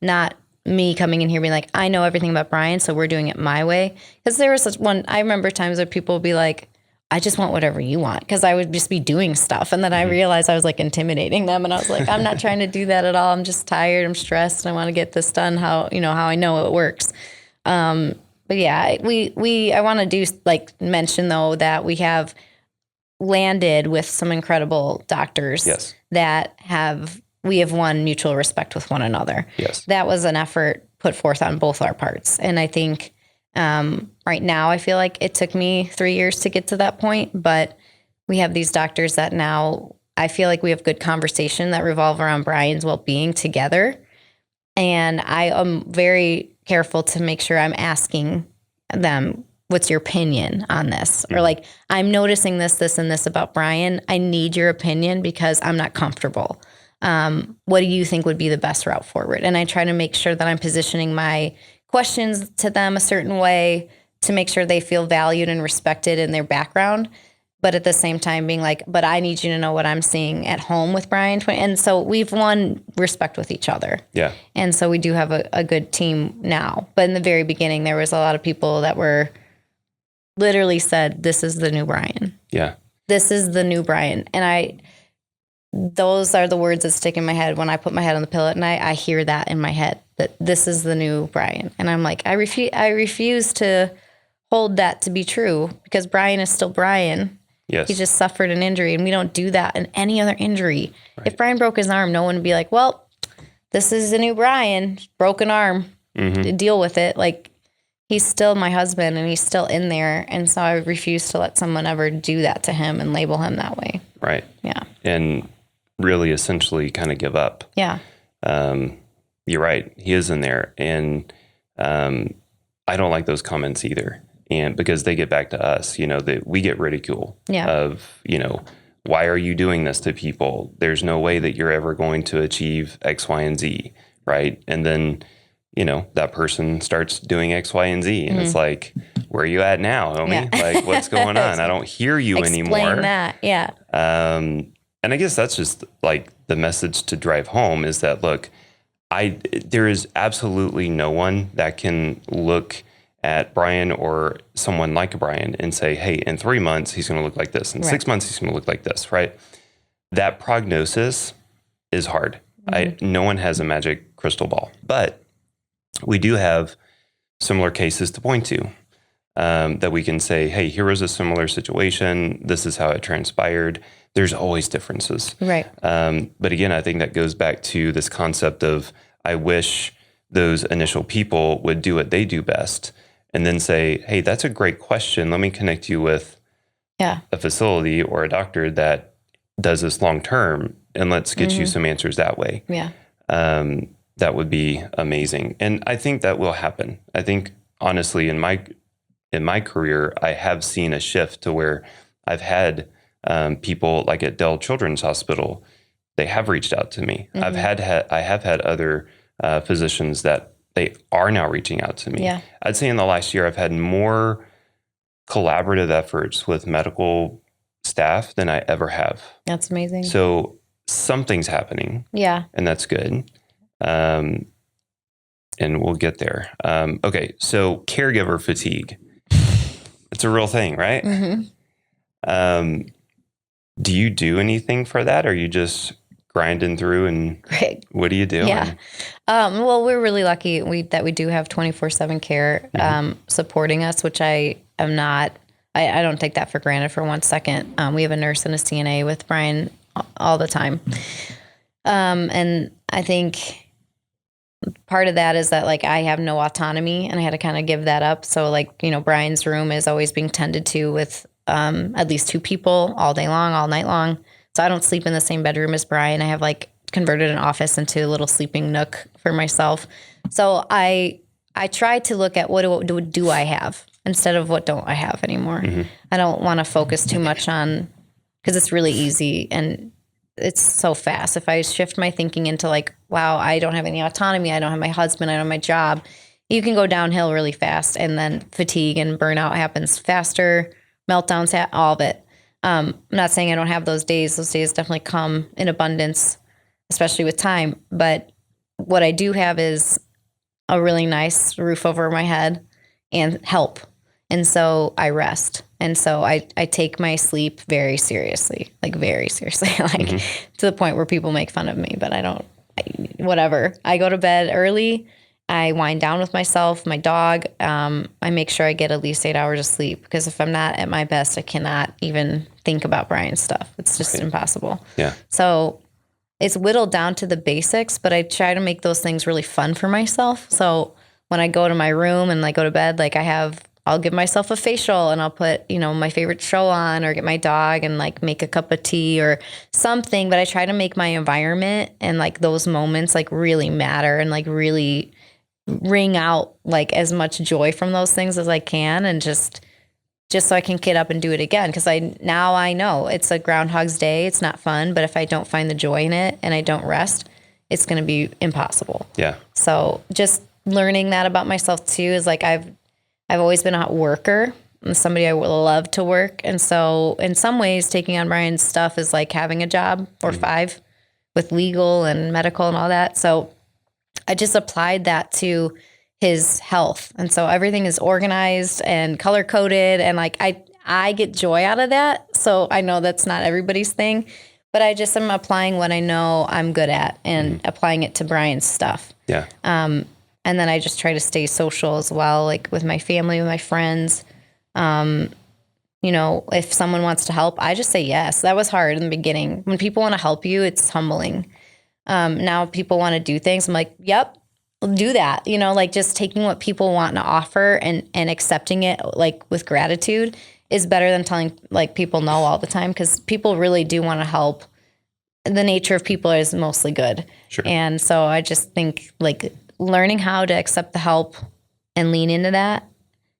Speaker 3: not me coming in here being like, I know everything about Brian, so we're doing it my way. Because there was I remember times where people would be like, I just want whatever you want, because I would just be doing stuff. And then I realized I was like intimidating them, and I was like, I'm not trying to do that at all. I'm just tired. I'm stressed. And I want to get this done how I know it works. But yeah, I want to do mention though that we have landed with some incredible doctors that we have won mutual respect with one another.
Speaker 2: Yes.
Speaker 3: That was an effort put forth on both our parts. And I think right now I feel like it took me 3 years to get to that point, but we have these doctors that now I feel like we have good conversation that revolve around Brian's well-being together. And I am very careful to make sure I'm asking them, what's your opinion on this? Or like, I'm noticing this, and this about Brian. I need your opinion because I'm not comfortable. What do you think would be the best route forward? And I try to make sure that I'm positioning my questions to them a certain way to make sure they feel valued and respected in their background. But at the same time being like, but I need you to know what I'm seeing at home with Brian. And so we've won respect with each other.
Speaker 2: Yeah.
Speaker 3: And so we do have a good team now. But in the very beginning, there was a lot of people that were literally said, this is the new Brian.
Speaker 2: Yeah.
Speaker 3: This is the new Brian. And those are the words that stick in my head when I put my head on the pillow at night. I hear that in my head, that this is the new Brian. And I'm like, I refuse to hold that to be true, because Brian is still Brian.
Speaker 2: Yes.
Speaker 3: He just suffered an injury, and we don't do that in any other injury. Right. If Brian broke his arm, no one would be like, well, this is the new Brian, broken arm, deal with it. Like, he's still my husband, and he's still in there. And so I refuse to let someone ever do that to him and label him that way.
Speaker 2: Right.
Speaker 3: Yeah.
Speaker 2: And really essentially kind of give up.
Speaker 3: Yeah.
Speaker 2: You're right. He is in there. And I don't like those comments either. And because they get back to us, that we get ridicule of, why are you doing this to people? There's no way that you're ever going to achieve X, Y, and Z. Right. And then, that person starts doing X, Y, and Z. And it's like, where are you at now, homie? Yeah. Like, what's going on? I don't hear you anymore.
Speaker 3: Explain that. Yeah.
Speaker 2: And I guess that's just like the message to drive home is that, look, there is absolutely no one that can look at Brian or someone like Brian and say, hey, in 3 months, he's going to look like this. In 6 months, he's going to look like this, right? That prognosis is hard. No one has a magic crystal ball. But we do have similar cases to point to that we can say, hey, here was a similar situation. This is how it transpired. There's always differences.
Speaker 3: Right.
Speaker 2: But again, I think that goes back to this concept of I wish those initial people would do what they do best and then say, hey, that's a great question. Let me connect you with a facility or a doctor that does this long term, and let's get you some answers that way.
Speaker 3: Yeah.
Speaker 2: That would be amazing. And I think that will happen. I think honestly, in my career, I have seen a shift to where I've had people like at Dell Children's Hospital, they have reached out to me. I have had other physicians that they are now reaching out to me.
Speaker 3: Yeah.
Speaker 2: I'd say in the last year, I've had more collaborative efforts with medical staff than I ever have.
Speaker 3: That's amazing.
Speaker 2: So something's happening.
Speaker 3: Yeah.
Speaker 2: And that's good. And we'll get there. Okay. So caregiver fatigue. It's a real thing, right?
Speaker 3: Mm-hmm.
Speaker 2: Do you do anything for that? Or are you just grinding through and
Speaker 3: Great.
Speaker 2: what do you do?
Speaker 3: Yeah. Well, we're really lucky that we do have 24/7 care supporting us, which I am not, I don't take that for granted for 1 second. We have a nurse and a CNA with Brian all the time. And I think part of that is that like I have no autonomy and I had to kind of give that up. So like, Brian's room is always being tended to with at least 2 people all day long, all night long. So I don't sleep in the same bedroom as Brian. I have like converted an office into a little sleeping nook for myself. So I try to look at what do I have instead of what don't I have anymore. I don't want to focus too much on, because it's really easy and it's so fast. If I shift my thinking into like, wow, I don't have any autonomy. I don't have my husband. I don't have my job. You can go downhill really fast, and then fatigue and burnout happens faster. Meltdowns, all of it. I'm not saying I don't have those days. Those days definitely come in abundance, especially with time. But what I do have is a really nice roof over my head and help. And so I rest. And so I take my sleep very seriously, like very seriously, to the point where people make fun of me, but whatever. I go to bed early. I wind down with myself, my dog. I make sure I get at least 8 hours of sleep, because if I'm not at my best, I cannot even think about Brian's stuff. It's just impossible. Yeah. So it's whittled down to the basics, but I try to make those things really fun for myself. So when I go to my room and I go to bed, like I'll give myself a facial and I'll put, my favorite show on, or get my dog and like make a cup of tea or something. But I try to make my environment and like those moments like really matter and like really wring out like as much joy from those things as I can, and just so I can get up and do it again. Because I know it's a Groundhog's Day. It's not fun, but if I don't find the joy in it and I don't rest, it's going to be impossible. Yeah. So just learning that about myself too is like I've always been a worker. I'm somebody I would love to work, and so in some ways, taking on Brian's stuff is like having a job or 5 with legal and medical and all that. So I just applied that to his health. And so everything is organized and color coded. And like, I get joy out of that. So I know that's not everybody's thing, but I just am applying what I know I'm good at and applying it to Brian's stuff. Yeah. And then I just try to stay social as well, like with my family, with my friends. If someone wants to help, I just say yes. That was hard in the beginning. When people want to help you, it's humbling. Now people want to do things. I'm like, yep, we'll do that. Like just taking what people want to offer and accepting it like with gratitude is better than telling like people no all the time, because people really do want to help. The nature of people is mostly good. Sure. And so I just think like learning how to accept the help and lean into that,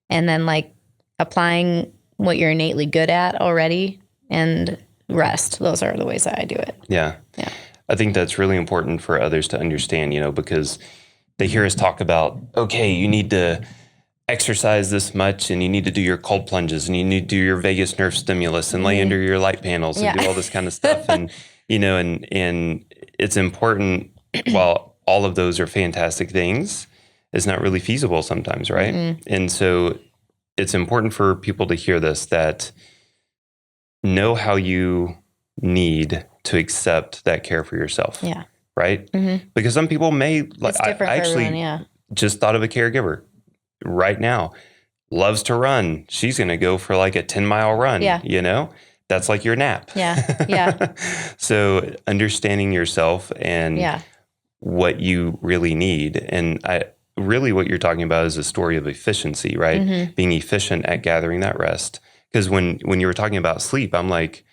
Speaker 3: and then like applying what you're innately good at already and rest. Those are the ways that I do it. Yeah. Yeah.
Speaker 2: I think that's really important for others to understand, because they hear us talk about, okay, you need to exercise this much and you need to do your cold plunges and you need to do your vagus nerve stimulus and lay under your light panels and do all this kind of stuff. And, and it's important, while all of those are fantastic things, it's not really feasible sometimes, right? And so it's important for people to hear this, that know how you need to accept that care for yourself. Yeah. right? Because some people may, like,
Speaker 3: It's different
Speaker 2: I
Speaker 3: for
Speaker 2: actually
Speaker 3: everyone, yeah.
Speaker 2: just thought of a caregiver right now, loves to run. She's going to go for like a 10-mile run,
Speaker 3: Yeah.
Speaker 2: you know? That's like your nap.
Speaker 3: Yeah.
Speaker 2: So understanding yourself and
Speaker 3: Yeah.
Speaker 2: what you really need. And really what you're talking about is a story of efficiency, right? Being efficient at gathering that rest. Because when you were talking about sleep, I'm like,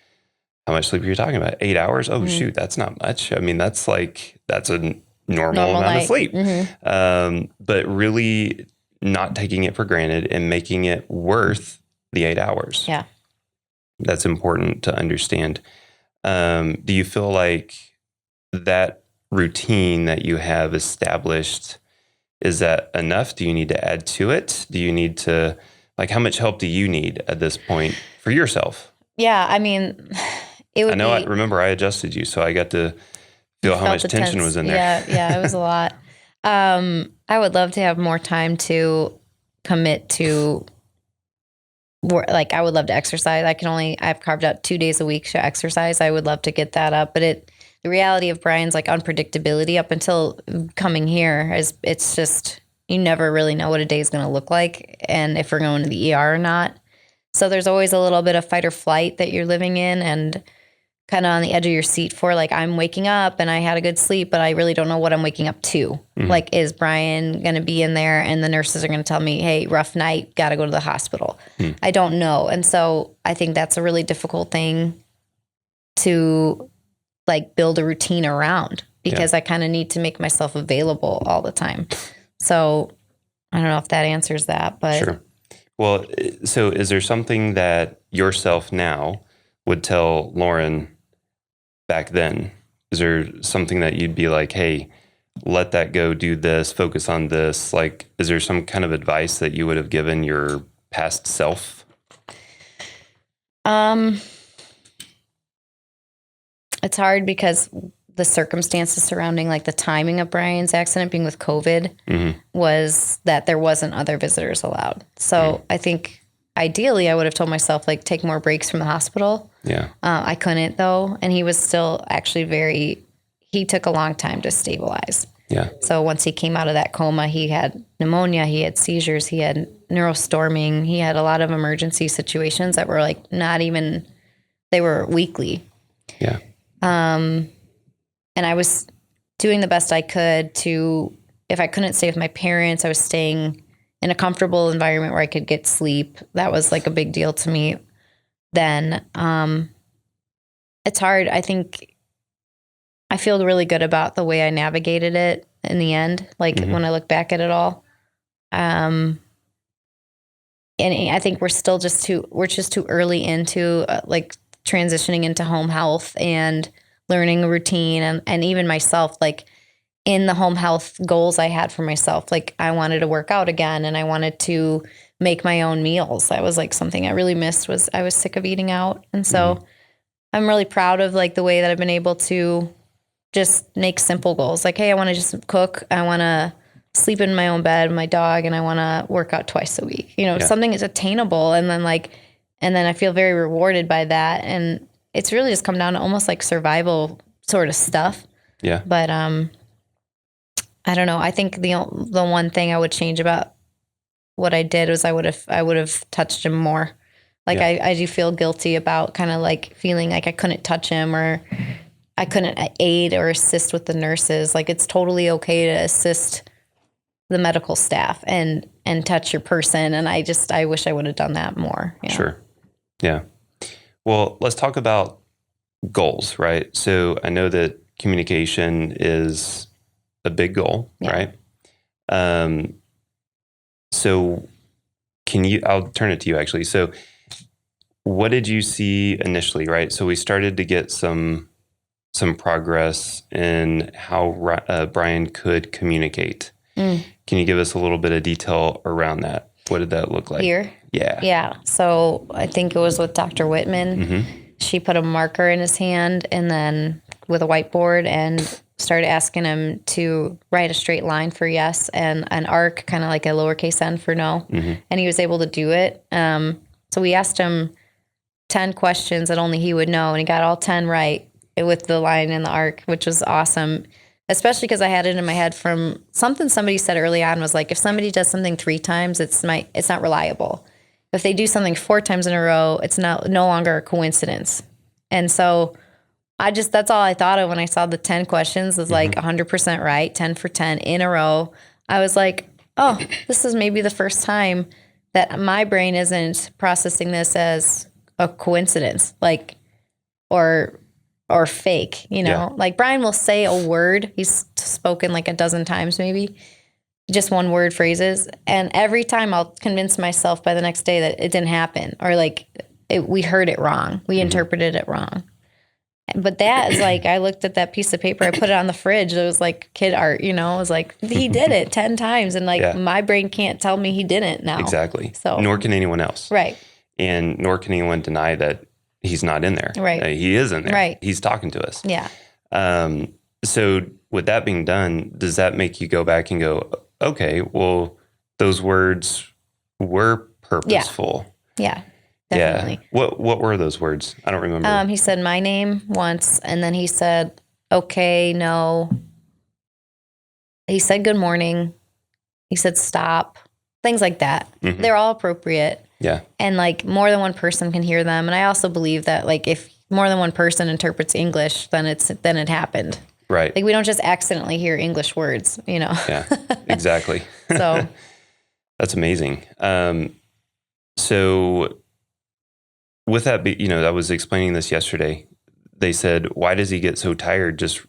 Speaker 2: how much sleep are you talking about? 8 hours? Oh, shoot, that's not much. I mean, that's a normal amount of
Speaker 3: night.
Speaker 2: sleep. But really not taking it for granted and making it worth the 8 hours.
Speaker 3: Yeah.
Speaker 2: That's important to understand. Do you feel like that routine that you have established, is that enough? Do you need to add to it? Do you need to, like, how much help do you need at this point for yourself?
Speaker 3: Yeah. I mean, it would
Speaker 2: Remember I adjusted you, so I got to feel how much tension was in there.
Speaker 3: Yeah. It was a lot. I would love to have more time to commit to work. Like, I would love to exercise. I've carved out 2 days a week to exercise. I would love to get that up, but the reality of Brian's like unpredictability up until coming here is, it's just, you never really know what a day is going to look like and if we're going to the ER or not. So there's always a little bit of fight or flight that you're living in and kind of on the edge of your seat for, like, I'm waking up and I had a good sleep, but I really don't know what I'm waking up to. Like, is Brian going to be in there and the nurses are going to tell me, hey, rough night, got to go to the hospital. I don't know. And so I think that's a really difficult thing to, like, build a routine around, because I kind of need to make myself available all the time. So I don't know if that answers that, but.
Speaker 2: Sure. Well, so is there something that yourself now would tell Lauren back then? Is there something that you'd be like, hey, let that go, do this, focus on this? Like, is there some kind of advice that you would have given your past self?
Speaker 3: It's hard because the circumstances surrounding, like, the timing of Brian's accident being with COVID was that there wasn't other visitors allowed. So I think ideally I would have told myself, like, take more breaks from the hospital.
Speaker 2: Yeah.
Speaker 3: I couldn't, though. And he was still actually he took a long time to stabilize.
Speaker 2: Yeah.
Speaker 3: So once he came out of that coma, he had pneumonia, he had seizures, he had neurostorming, he had a lot of emergency situations that were, like, they were weekly.
Speaker 2: Yeah.
Speaker 3: And I was doing the best I could to, if I couldn't stay with my parents, I was staying in a comfortable environment where I could get sleep. That was, like, a big deal to me then. It's hard. I think I feel really good about the way I navigated it in the end, like, when I look back at it all. And I think we're just too early into like transitioning into home health and learning a routine, and even myself, like, in the home health goals I had for myself, like, I wanted to work out again and I wanted to make my own meals. That was, like, something I really missed. Was I was sick of eating out. And so I'm really proud of, like, the way that I've been able to just make simple goals. Like, hey, I want to just cook. I want to sleep in my own bed with my dog, and I want to work out twice a week. Something is attainable. And then I feel very rewarded by that. And it's really just come down to almost like survival sort of stuff.
Speaker 2: Yeah.
Speaker 3: But I don't know. I think the one thing I would change about what I did was I would have touched him more. Like, I do feel guilty about kind of, like, feeling like I couldn't touch him or I couldn't aid or assist with the nurses. Like, it's totally okay to assist the medical staff and touch your person. And I wish I would have done that more. Yeah.
Speaker 2: Sure. Yeah. Well, let's talk about goals, right? So I know that communication is a big goal, right? So I'll turn it to you, actually. So what did you see initially, right? So we started to get some progress in how Brian could communicate. Can you give us a little bit of detail around that? What did that look like?
Speaker 3: Here?
Speaker 2: Yeah.
Speaker 3: Yeah. So I think it was with Dr. Whitman. She put a marker in his hand and then with a whiteboard and started asking him to write a straight line for yes and an arc, kind of like a lowercase n for no. And he was able to do it. So we asked him 10 questions that only he would know, and he got all 10 right with the line and the arc, which was awesome. especially because I had it in my head from something somebody said early on was like, if somebody does something 3 times, it's not reliable. If they do something 4 times in a row, it's no longer a coincidence. And so that's all I thought of when I saw the 10 questions was like 100% right, 10 for 10 in a row. I was like, oh, this is maybe the first time that my brain isn't processing this as a coincidence, like, or fake, like Brian will say a word. He's spoken like a dozen times, maybe just one word phrases. And every time I'll convince myself by the next day that it didn't happen, or like we heard it wrong. We interpreted it wrong. But that is like, I looked at that piece of paper, I put it on the fridge. It was like kid art, it was like, he did it 10 times. And like, my brain can't tell me he didn't now.
Speaker 2: Exactly.
Speaker 3: So,
Speaker 2: nor can anyone else.
Speaker 3: Right.
Speaker 2: And nor can anyone deny that he's not in there.
Speaker 3: Right.
Speaker 2: He is in there.
Speaker 3: Right.
Speaker 2: He's talking to us.
Speaker 3: Yeah.
Speaker 2: So with that being done, does that make you go back and go, okay, well, those words were purposeful.
Speaker 3: Yeah. Definitely.
Speaker 2: Yeah. What were those words? I don't remember.
Speaker 3: He said my name once, and then he said, okay, no. He said good morning. He said stop. Things like that. Mm-hmm. They're all appropriate.
Speaker 2: Yeah.
Speaker 3: And like more than one person can hear them. And I also believe that like if more than one person interprets English, then it happened.
Speaker 2: Right.
Speaker 3: Like we don't just accidentally hear English words,
Speaker 2: Yeah, exactly.
Speaker 3: So
Speaker 2: that's amazing. So with that, I was explaining this yesterday. They said, why does he get so tired just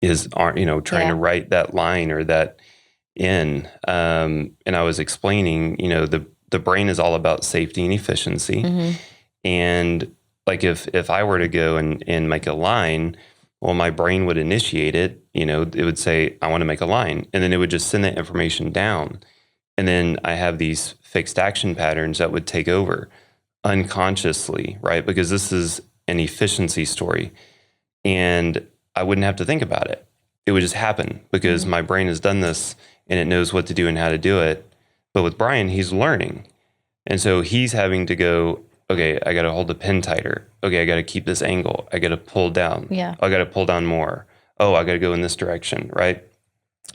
Speaker 2: trying to write that line or that in? And I was explaining, the brain is all about safety and efficiency. Mm-hmm. And like if I were to go and make a line, well, my brain would initiate it. It would say, I want to make a line. And then it would just send that information down. And then I have these fixed action patterns that would take over unconsciously, right? Because this is an efficiency story. And I wouldn't have to think about it. It would just happen because my brain has done this and it knows what to do and how to do it. But with Brian, he's learning. And so he's having to go, okay, I got to hold the pen tighter. Okay, I got to keep this angle. I got to pull down.
Speaker 3: Yeah.
Speaker 2: I got to pull down more. Oh, I got to go in this direction, right?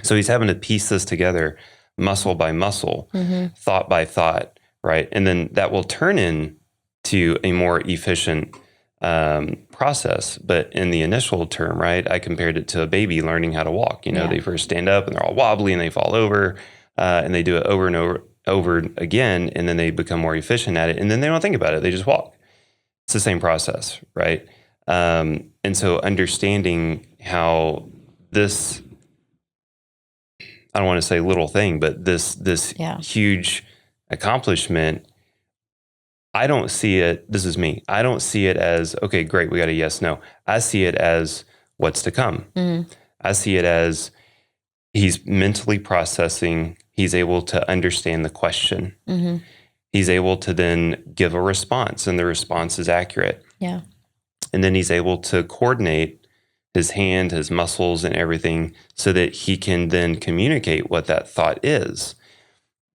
Speaker 2: So he's having to piece this together muscle by muscle, thought by thought, right? And then that will turn into a more efficient process. But in the initial term, right, I compared it to a baby learning how to walk. They first stand up and they're all wobbly and they fall over and they do it over and over again, and then they become more efficient at it. And then they don't think about it. They just walk. It's the same process, right? And so understanding how this, I don't want to say little thing, but this huge accomplishment, I don't see it, this is me, I don't see it as, okay, great, we got a yes, no. I see it as what's to come. Mm-hmm. I see it as he's mentally processing, he's able to understand the question. Mm-hmm. He's able to then give a response, and the response is accurate.
Speaker 3: Yeah.
Speaker 2: And then he's able to coordinate his hand, his muscles, and everything so that he can then communicate what that thought is.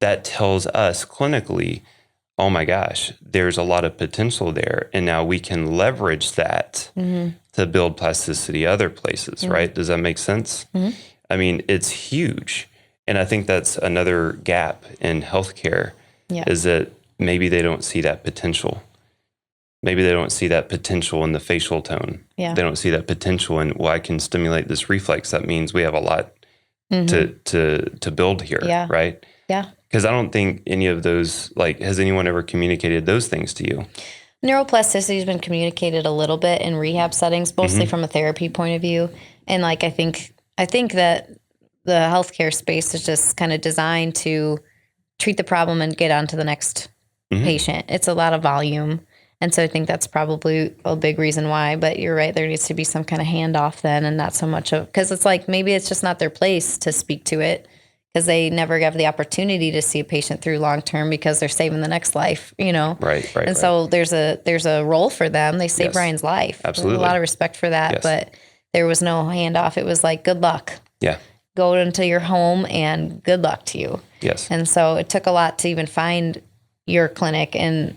Speaker 2: That tells us clinically, oh my gosh, there's a lot of potential there. And now we can leverage that to build plasticity other places, right? Does that make sense? Mm-hmm. I mean, it's huge. And I think that's another gap in healthcare is that maybe they don't see that potential. Maybe they don't see that potential in the facial tone. Yeah. They don't see that potential in, well, I can stimulate this reflex. That means we have a lot to build here, right?
Speaker 3: Yeah.
Speaker 2: Because I don't think any of those, like, has anyone ever communicated those things to you?
Speaker 3: Neuroplasticity has been communicated a little bit in rehab settings, mostly from a therapy point of view. And like, I think that the healthcare space is just kind of designed to treat the problem and get on to the next patient. It's a lot of volume. And so I think that's probably a big reason why, but you're right. There needs to be some kind of handoff then, and not so much of, because it's like, maybe it's just not their place to speak to it because they never have the opportunity to see a patient through long-term because they're saving the next life, Right. And so there's a role for them. They saved Brian's life.
Speaker 2: Absolutely.
Speaker 3: There's a lot of respect for that, but there was no handoff. It was like, good luck.
Speaker 2: Yeah.
Speaker 3: Go into your home and good luck to you.
Speaker 2: Yes.
Speaker 3: And so it took a lot to even find your clinic and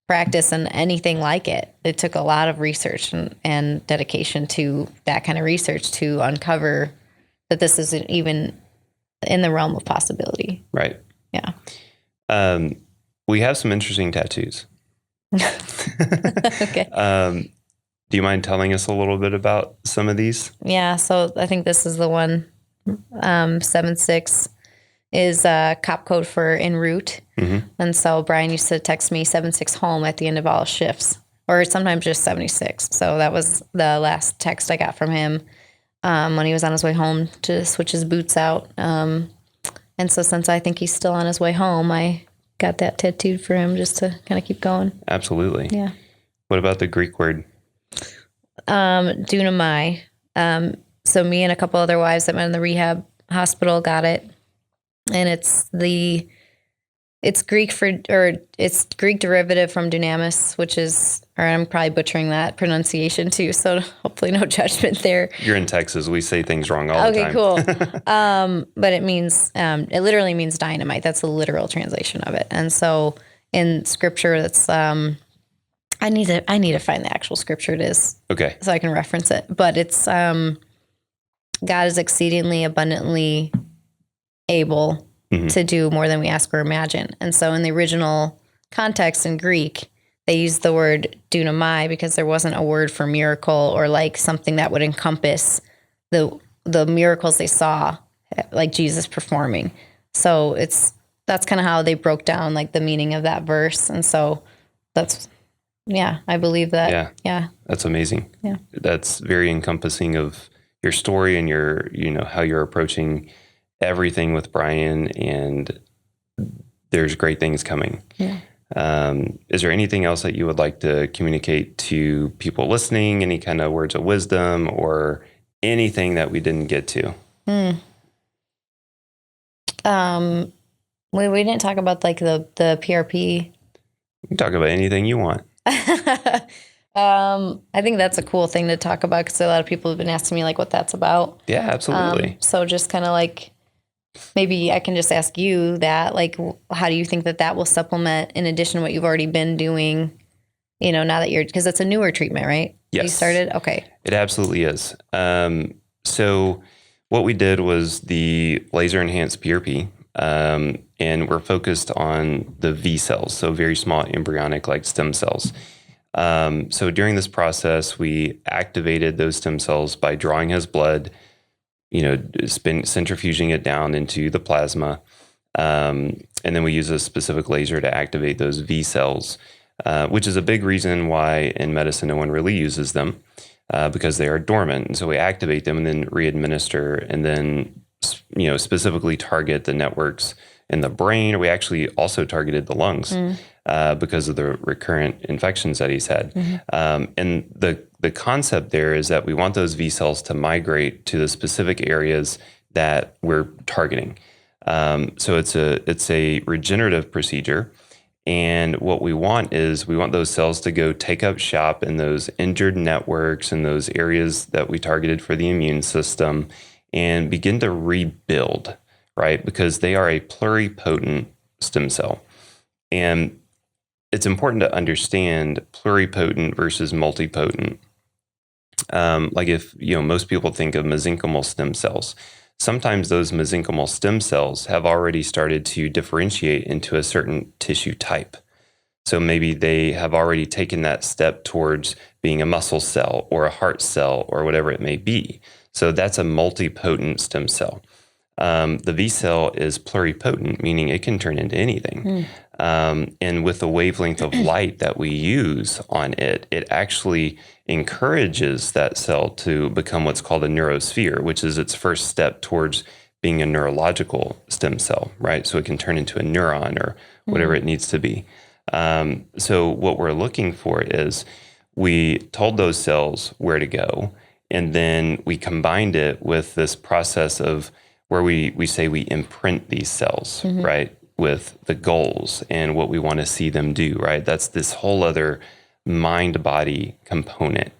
Speaker 3: practice and anything like it. It took a lot of research and dedication to that kind of research to uncover that this isn't even in the realm of possibility.
Speaker 2: Right.
Speaker 3: Yeah.
Speaker 2: We have some interesting tattoos.
Speaker 3: Okay.
Speaker 2: Do you mind telling us a little bit about some of these?
Speaker 3: Yeah. So I think this is the one, 7-6 is cop code for en route.
Speaker 2: Mm-hmm.
Speaker 3: And so Brian used to text me 7-6 home at the end of all shifts, or sometimes just 76. So that was the last text I got from him when he was on his way home to switch his boots out. And so since I think he's still on his way home, I got that tattooed for him just to kind of keep going.
Speaker 2: Absolutely.
Speaker 3: Yeah.
Speaker 2: What about the Greek word?
Speaker 3: Dunamai. So me and a couple other wives that met in the rehab hospital got it. And it's Greek it's Greek derivative from dunamis, which is, or I'm probably butchering that pronunciation too. So hopefully no judgment there.
Speaker 2: You're in Texas. We say things wrong all the time.
Speaker 3: Okay, cool. But it means, it literally means dynamite. That's the literal translation of it. And so in scripture, that's, I need to find the actual scripture it is.
Speaker 2: Okay.
Speaker 3: So I can reference it. But it's, God is exceedingly abundantly able to do more than we ask or imagine. And so in the original context in Greek, they used the word dunamai because there wasn't a word for miracle or like something that would encompass the miracles they saw, like Jesus performing. So that's kind of how they broke down like the meaning of that verse. And so I believe that. Yeah.
Speaker 2: That's amazing.
Speaker 3: Yeah.
Speaker 2: That's very encompassing of your story and how you're approaching everything with Brian, and there's great things coming.
Speaker 3: Yeah.
Speaker 2: Is there anything else that you would like to communicate to people listening? Any kind of words of wisdom or anything that we didn't get to?
Speaker 3: We didn't talk about like the PRP.
Speaker 2: You can talk about anything you want.
Speaker 3: I think that's a cool thing to talk about because a lot of people have been asking me like what that's about.
Speaker 2: Yeah, absolutely.
Speaker 3: So just kind of like, maybe I can just ask you that, like, how do you think that will supplement in addition to what you've already been doing, now that because it's a newer treatment, right?
Speaker 2: Yes.
Speaker 3: You started? Okay.
Speaker 2: It absolutely is. So what we did was the laser enhanced PRP, and we're focused on the V cells, so very small embryonic like stem cells. So during this process, we activated those stem cells by drawing his blood, centrifuging it down into the plasma. And then we use a specific laser to activate those V cells, which is a big reason why in medicine no one really uses them, because they are dormant. And so we activate them and then re-administer and then, specifically target the networks in the brain. Or we actually also targeted the lungs because of the recurrent infections that he's had. And the concept there is that we want those V cells to migrate to the specific areas that we're targeting. So it's a regenerative procedure. And what we want is those cells to go take up shop in those injured networks and those areas that we targeted for the immune system and begin to rebuild, right? Because they are a pluripotent stem cell. And it's important to understand pluripotent versus multipotent. Like if, most people think of mesenchymal stem cells, sometimes those mesenchymal stem cells have already started to differentiate into a certain tissue type. So maybe they have already taken that step towards being a muscle cell or a heart cell or whatever it may be. So that's a multipotent stem cell. The V cell is pluripotent, meaning it can turn into anything. And with the wavelength of light that we use on it, it actually encourages that cell to become what's called a neurosphere, which is its first step towards being a neurological stem cell, right? So it can turn into a neuron or whatever it needs to be. So what we're looking for is we told those cells where to go, and then we combined it with this process of where we say we imprint these cells, right, with the goals and what we want to see them do, right? That's this whole other mind-body component,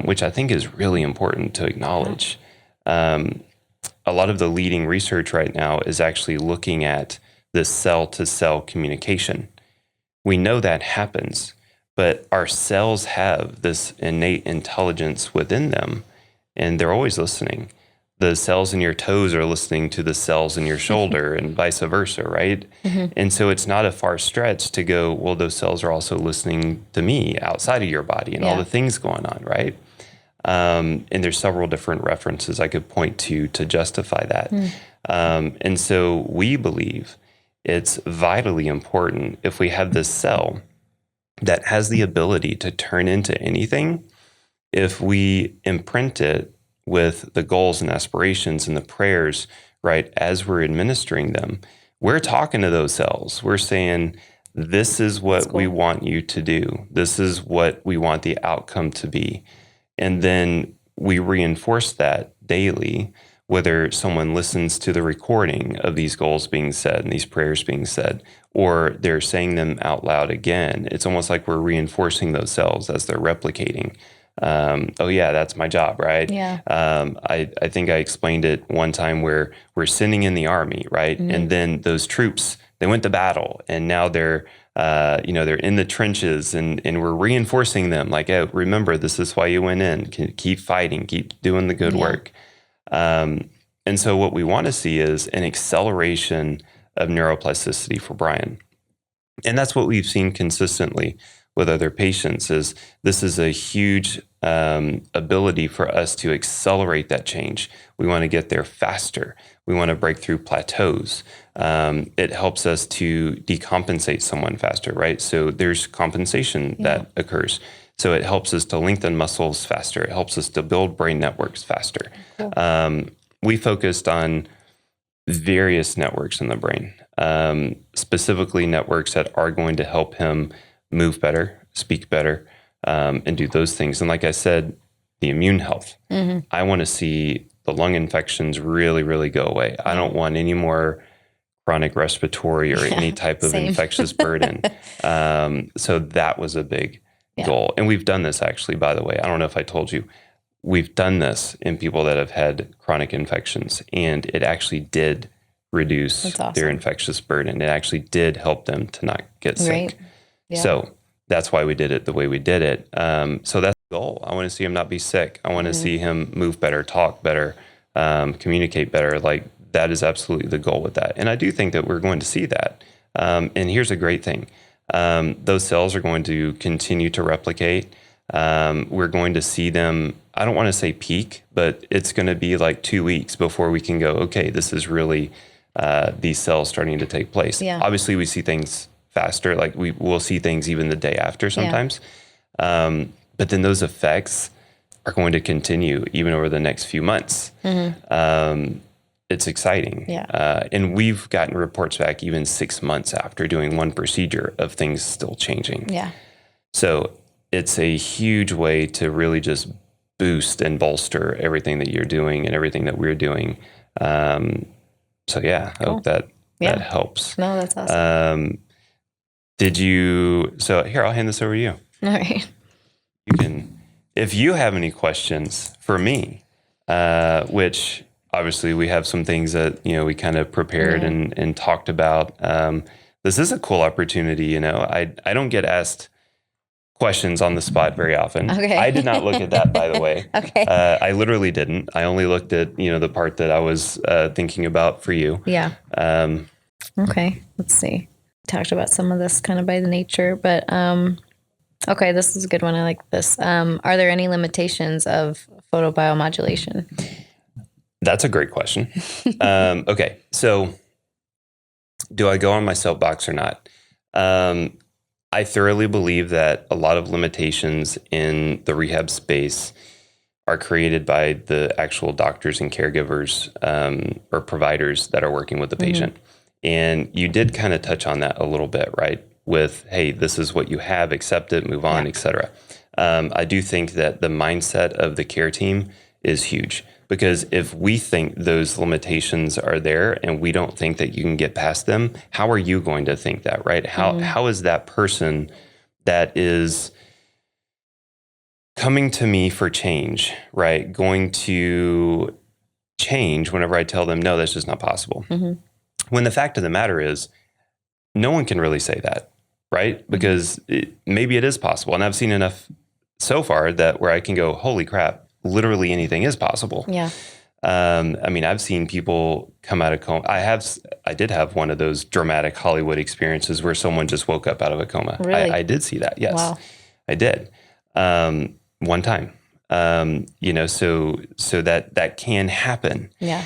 Speaker 2: which I think is really important to acknowledge. A lot of the leading research right now is actually looking at this cell-to-cell communication. We know that happens, but our cells have this innate intelligence within them, and they're always listening. The cells in your toes are listening to the cells in your shoulder and vice versa, right? And so it's not a far stretch to go, well, those cells are also listening to me outside of your body and all the things going on, right? And there's several different references I could point to justify that. And so we believe it's vitally important if we have this cell that has the ability to turn into anything, if we imprint it with the goals and aspirations and the prayers, right, as we're administering them, we're talking to those cells. We're saying, this is what we want you to do. This is what we want the outcome to be. And then we reinforce that daily, whether someone listens to the recording of these goals being said and these prayers being said, or they're saying them out loud again. It's almost like we're reinforcing those cells as they're replicating. Oh yeah, that's my job, right?
Speaker 3: Yeah.
Speaker 2: I think I explained it one time where we're sending in the army, right? And then those troops, they went to battle, and now they're in the trenches, and we're reinforcing them like, oh, remember, this is why you went in. Keep fighting, keep doing the good work. And so what we want to see is an acceleration of neuroplasticity for Brian. And that's what we've seen consistently with other patients. Is this is a huge ability for us to accelerate that change. We want to get there faster. We want to break through plateaus. It helps us to decompensate someone faster, right? So there's compensation that occurs. So it helps us to lengthen muscles faster. It helps us to build brain networks faster. Cool. We focused on various networks in the brain, specifically networks that are going to help him move better, speak better, and do those things. And like I said, the immune health. I want to see the lung infections really, really go away. I don't want any more chronic respiratory or any type of infectious burden. So that was a big goal. And we've done this actually, by the way. I don't know if I told you. We've done this in people that have had chronic infections, and it actually did reduce their infectious burden. It actually did help them to not get sick.
Speaker 3: Right. Yeah.
Speaker 2: So that's why we did it the way we did it. So that's the goal. I want to see him not be sick. I want to see him move better, talk better, communicate better. Like, that is absolutely the goal with that. And I do think that we're going to see that. And here's a great thing. Those cells are going to continue to replicate. We're going to see them, I don't want to say peak, but it's going to be like 2 weeks before we can go, okay, this is really these cells starting to take place.
Speaker 3: Yeah.
Speaker 2: Obviously, we see things faster. Like, we'll see things even the day after sometimes. But then those effects are going to continue even over the next few months. It's exciting. And we've gotten reports back even 6 months after doing one procedure of things still changing. So it's a huge way to really just boost and bolster everything that you're doing and everything that we're doing. So yeah, I hope that helps.
Speaker 3: No, that's awesome.
Speaker 2: So here, I'll hand this over to you.
Speaker 3: All right.
Speaker 2: You can, if you have any questions for me, which obviously we have some things that, we kind of prepared and talked about. This is a cool opportunity. I don't get asked questions on the spot very often.
Speaker 3: Okay.
Speaker 2: I did not look at that, by the way.
Speaker 3: Okay.
Speaker 2: I literally didn't. I only looked at, the part that I was thinking about for you.
Speaker 3: Yeah. Okay. Let's see. Talked about some of this kind of by the nature, but okay, this is a good one. I like this. Are there any limitations of photobiomodulation?
Speaker 2: That's a great question. Okay, so do I go on my soapbox or not? I thoroughly believe that a lot of limitations in the rehab space are created by the actual doctors and caregivers or providers that are working with the patient. And you did kind of touch on that a little bit, right? With, hey, this is what you have, accept it, move on, et cetera. I do think that the mindset of the care team is huge, because if we think those limitations are there and we don't think that you can get past them, how are you going to think that, right? How is that person that is coming to me for change, right, going to change whenever I tell them, no, that's just not possible? When the fact of the matter is, no one can really say that, right? Because maybe it is possible. And I've seen enough so far that where I can go, holy crap, literally anything is possible.
Speaker 3: Yeah.
Speaker 2: I mean, I've seen people come out of coma. I did have one of those dramatic Hollywood experiences where someone just woke up out of a coma.
Speaker 3: Really?
Speaker 2: I did see that. Yes,
Speaker 3: Wow.
Speaker 2: I did. One time, so that can happen.
Speaker 3: Yeah.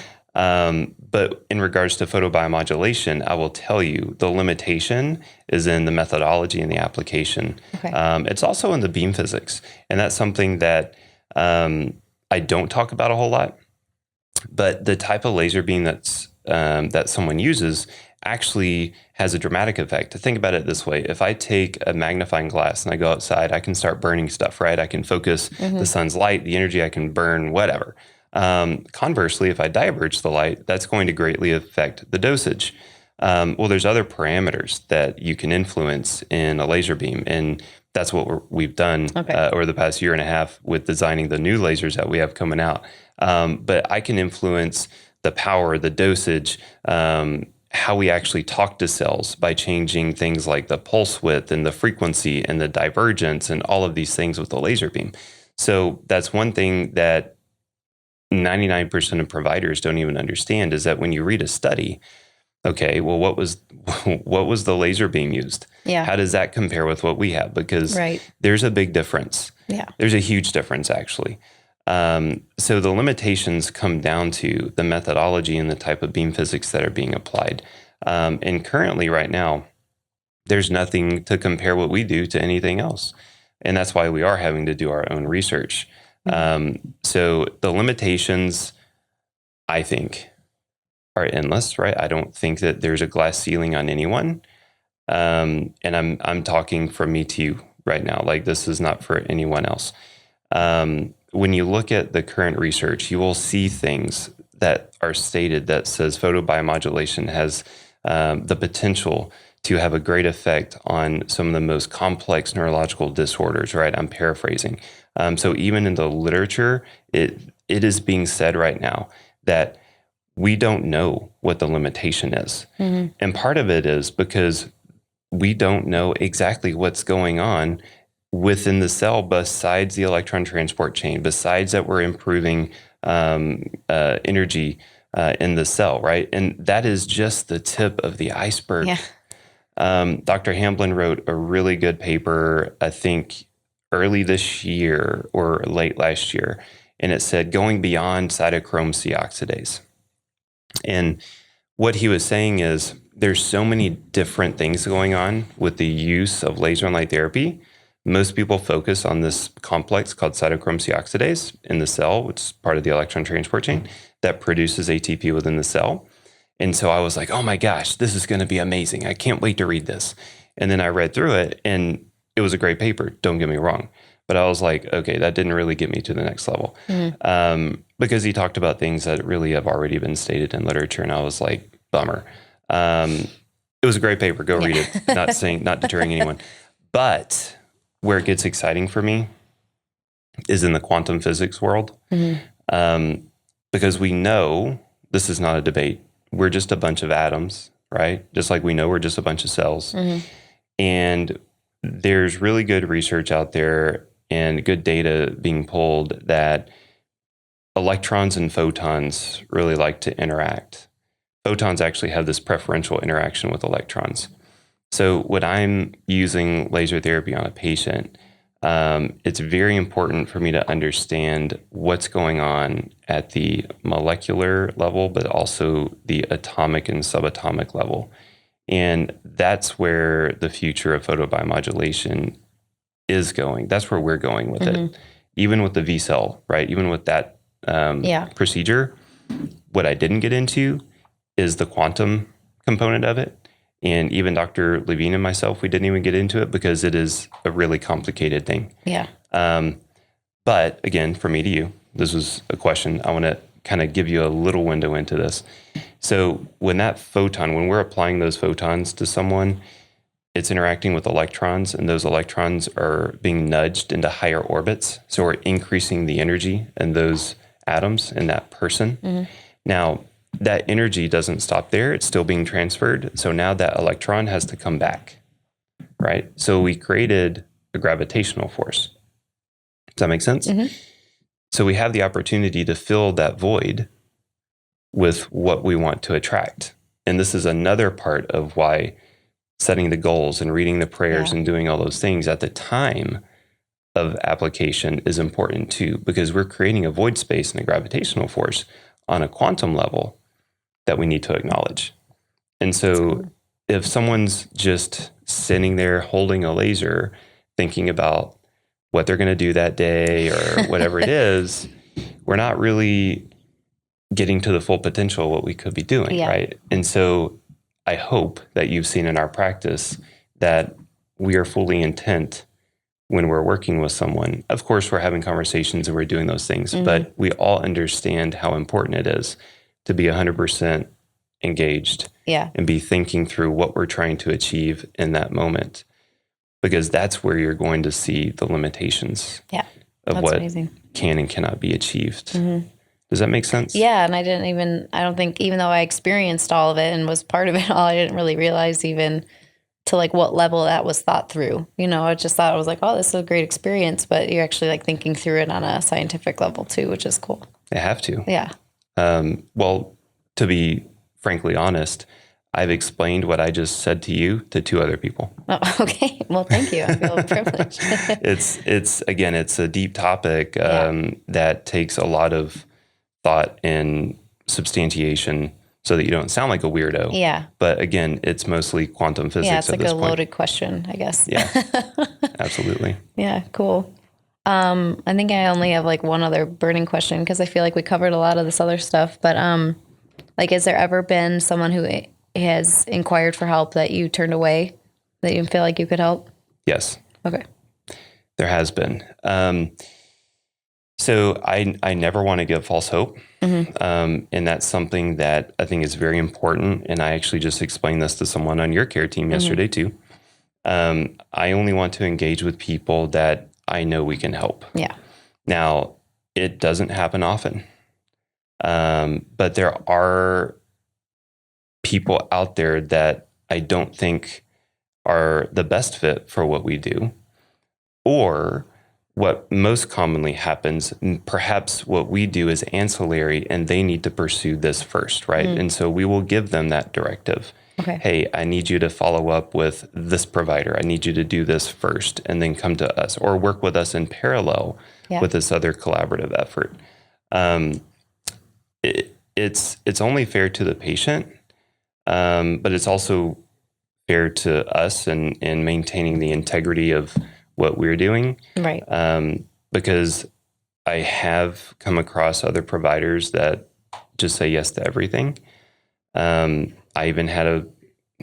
Speaker 2: But in regards to photobiomodulation, I will tell you the limitation is in the methodology and the application.
Speaker 3: Okay.
Speaker 2: It's also in the beam physics. And that's something that I don't talk about a whole lot. But the type of laser beam that someone uses actually has a dramatic effect. Think about it this way. If I take a magnifying glass and I go outside, I can start burning stuff, right? I can focus the sun's light, the energy, I can burn whatever. Conversely, if I diverge the light, that's going to greatly affect the dosage. Well, there's other parameters that you can influence in a laser beam, and that's what we've done over the past year and a half with designing the new lasers that we have coming out. But I can influence the power, the dosage, how we actually talk to cells by changing things like the pulse width and the frequency and the divergence and all of these things with the laser beam. So that's one thing that 99% of providers don't even understand, is that when you read a study, okay, well, what was the laser beam used?
Speaker 3: Yeah.
Speaker 2: How does that compare with what we have? Because there's a big difference.
Speaker 3: Yeah.
Speaker 2: There's a huge difference, actually. So the limitations come down to the methodology and the type of beam physics that are being applied. And currently, right now, there's nothing to compare what we do to anything else. And that's why we are having to do our own research. So the limitations, I think, are endless, right? I don't think that there's a glass ceiling on anyone. And I'm talking from me to you right now. Like, this is not for anyone else. When you look at the current research, you will see things that are stated that says photobiomodulation has the potential to have a great effect on some of the most complex neurological disorders, right? I'm paraphrasing. So even in the literature, it is being said right now that we don't know what the limitation is. And part of it is because we don't know exactly what's going on within the cell besides the electron transport chain, besides that we're improving energy in the cell, right? And that is just the tip of the iceberg.
Speaker 3: Yeah.
Speaker 2: Dr. Hamblin wrote a really good paper, I think early this year or late last year, and it said going beyond cytochrome C oxidase. And what he was saying is there's so many different things going on with the use of laser and light therapy. Most people focus on this complex called cytochrome C oxidase in the cell, which is part of the electron transport chain that produces ATP within the cell. And so I was like, oh my gosh, this is going to be amazing. I can't wait to read this. And then I read through it, and it was a great paper. Don't get me wrong. But I was like, okay, that didn't really get me to the next level. Because he talked about things that really have already been stated in literature. And I was like, bummer. It was a great paper. Go read it. Not deterring anyone. But where it gets exciting for me is in the quantum physics world. Because we know this is not a debate. We're just a bunch of atoms, right? Just like we know we're just a bunch of cells. And there's really good research out there and good data being pulled that electrons and photons really like to interact. Photons actually have this preferential interaction with electrons. So when I'm using laser therapy on a patient, it's very important for me to understand what's going on at the molecular level, but also the atomic and subatomic level. And that's where the future of photobiomodulation is going. That's where we're going with it. Even with the VSEL, right? Even with that procedure, what I didn't get into is the quantum component of it. And even Dr. Levine and myself, we didn't even get into it because it is a really complicated thing. But again, from me to you, this was a question. I want to kind of give you a little window into this. So when we're applying those photons to someone, it's interacting with electrons, and those electrons are being nudged into higher orbits. So we're increasing the energy in those atoms in that person. Now, that energy doesn't stop there. It's still being transferred. So now that electron has to come back. right? So we created a gravitational force. Does that make sense?
Speaker 3: Mm-hmm.
Speaker 2: So we have the opportunity to fill that void with what we want to attract. And this is another part of why setting the goals and reading the prayers and doing all those things at the time of application is important too, because we're creating a void space and a gravitational force on a quantum level that we need to acknowledge. And so if someone's just sitting there holding a laser, thinking about what they're going to do that day or whatever it is, we're not really getting to the full potential of what we could be doing, right? And so I hope that you've seen in our practice that we are fully intent when we're working with someone. Of course, we're having conversations and we're doing those things, but we all understand how important it is to be 100% engaged and be thinking through what we're trying to achieve in that moment, because that's where you're going to see the limitations of what can and cannot be achieved. Does that make sense?
Speaker 3: Yeah. And I don't think, even though I experienced all of it and was part of it all, I didn't really realize even to like what level that was thought through. I just thought it was like, oh, this is a great experience, but you're actually like thinking through it on a scientific level too, which is cool.
Speaker 2: They have to.
Speaker 3: Yeah.
Speaker 2: Well, to be frankly honest, I've explained what I just said to you to 2 other people.
Speaker 3: Oh, okay. Well, thank you. I feel privileged.
Speaker 2: It's again, it's a deep topic that takes a lot of thought and substantiation so that you don't sound like a weirdo.
Speaker 3: Yeah.
Speaker 2: But again, it's mostly quantum physics.
Speaker 3: Yeah, it's like
Speaker 2: at this
Speaker 3: a
Speaker 2: point.
Speaker 3: loaded question, I guess.
Speaker 2: Yeah, absolutely.
Speaker 3: Yeah, cool. I think I only have like one other burning question because I feel like we covered a lot of this other stuff. But like, has there ever been someone who has inquired for help that you turned away, that you feel like you could help?
Speaker 2: Yes.
Speaker 3: Okay.
Speaker 2: There has been. So I never want to give false hope. And that's something that I think is very important. And I actually just explained this to someone on your care team yesterday too. I only want to engage with people that I know we can help.
Speaker 3: Yeah.
Speaker 2: Now, it doesn't happen often. But there are people out there that I don't think are the best fit for what we do. Or what most commonly happens, perhaps what we do is ancillary and they need to pursue this first, right? And so we will give them that directive.
Speaker 3: Okay.
Speaker 2: Hey, I need you to follow up with this provider. I need you to do this first and then come to us, or work with us in parallel with this other collaborative effort. It's only fair to the patient, but it's also fair to us in maintaining the integrity of what we're doing. Right. Because I have come across other providers that just say yes to everything. I even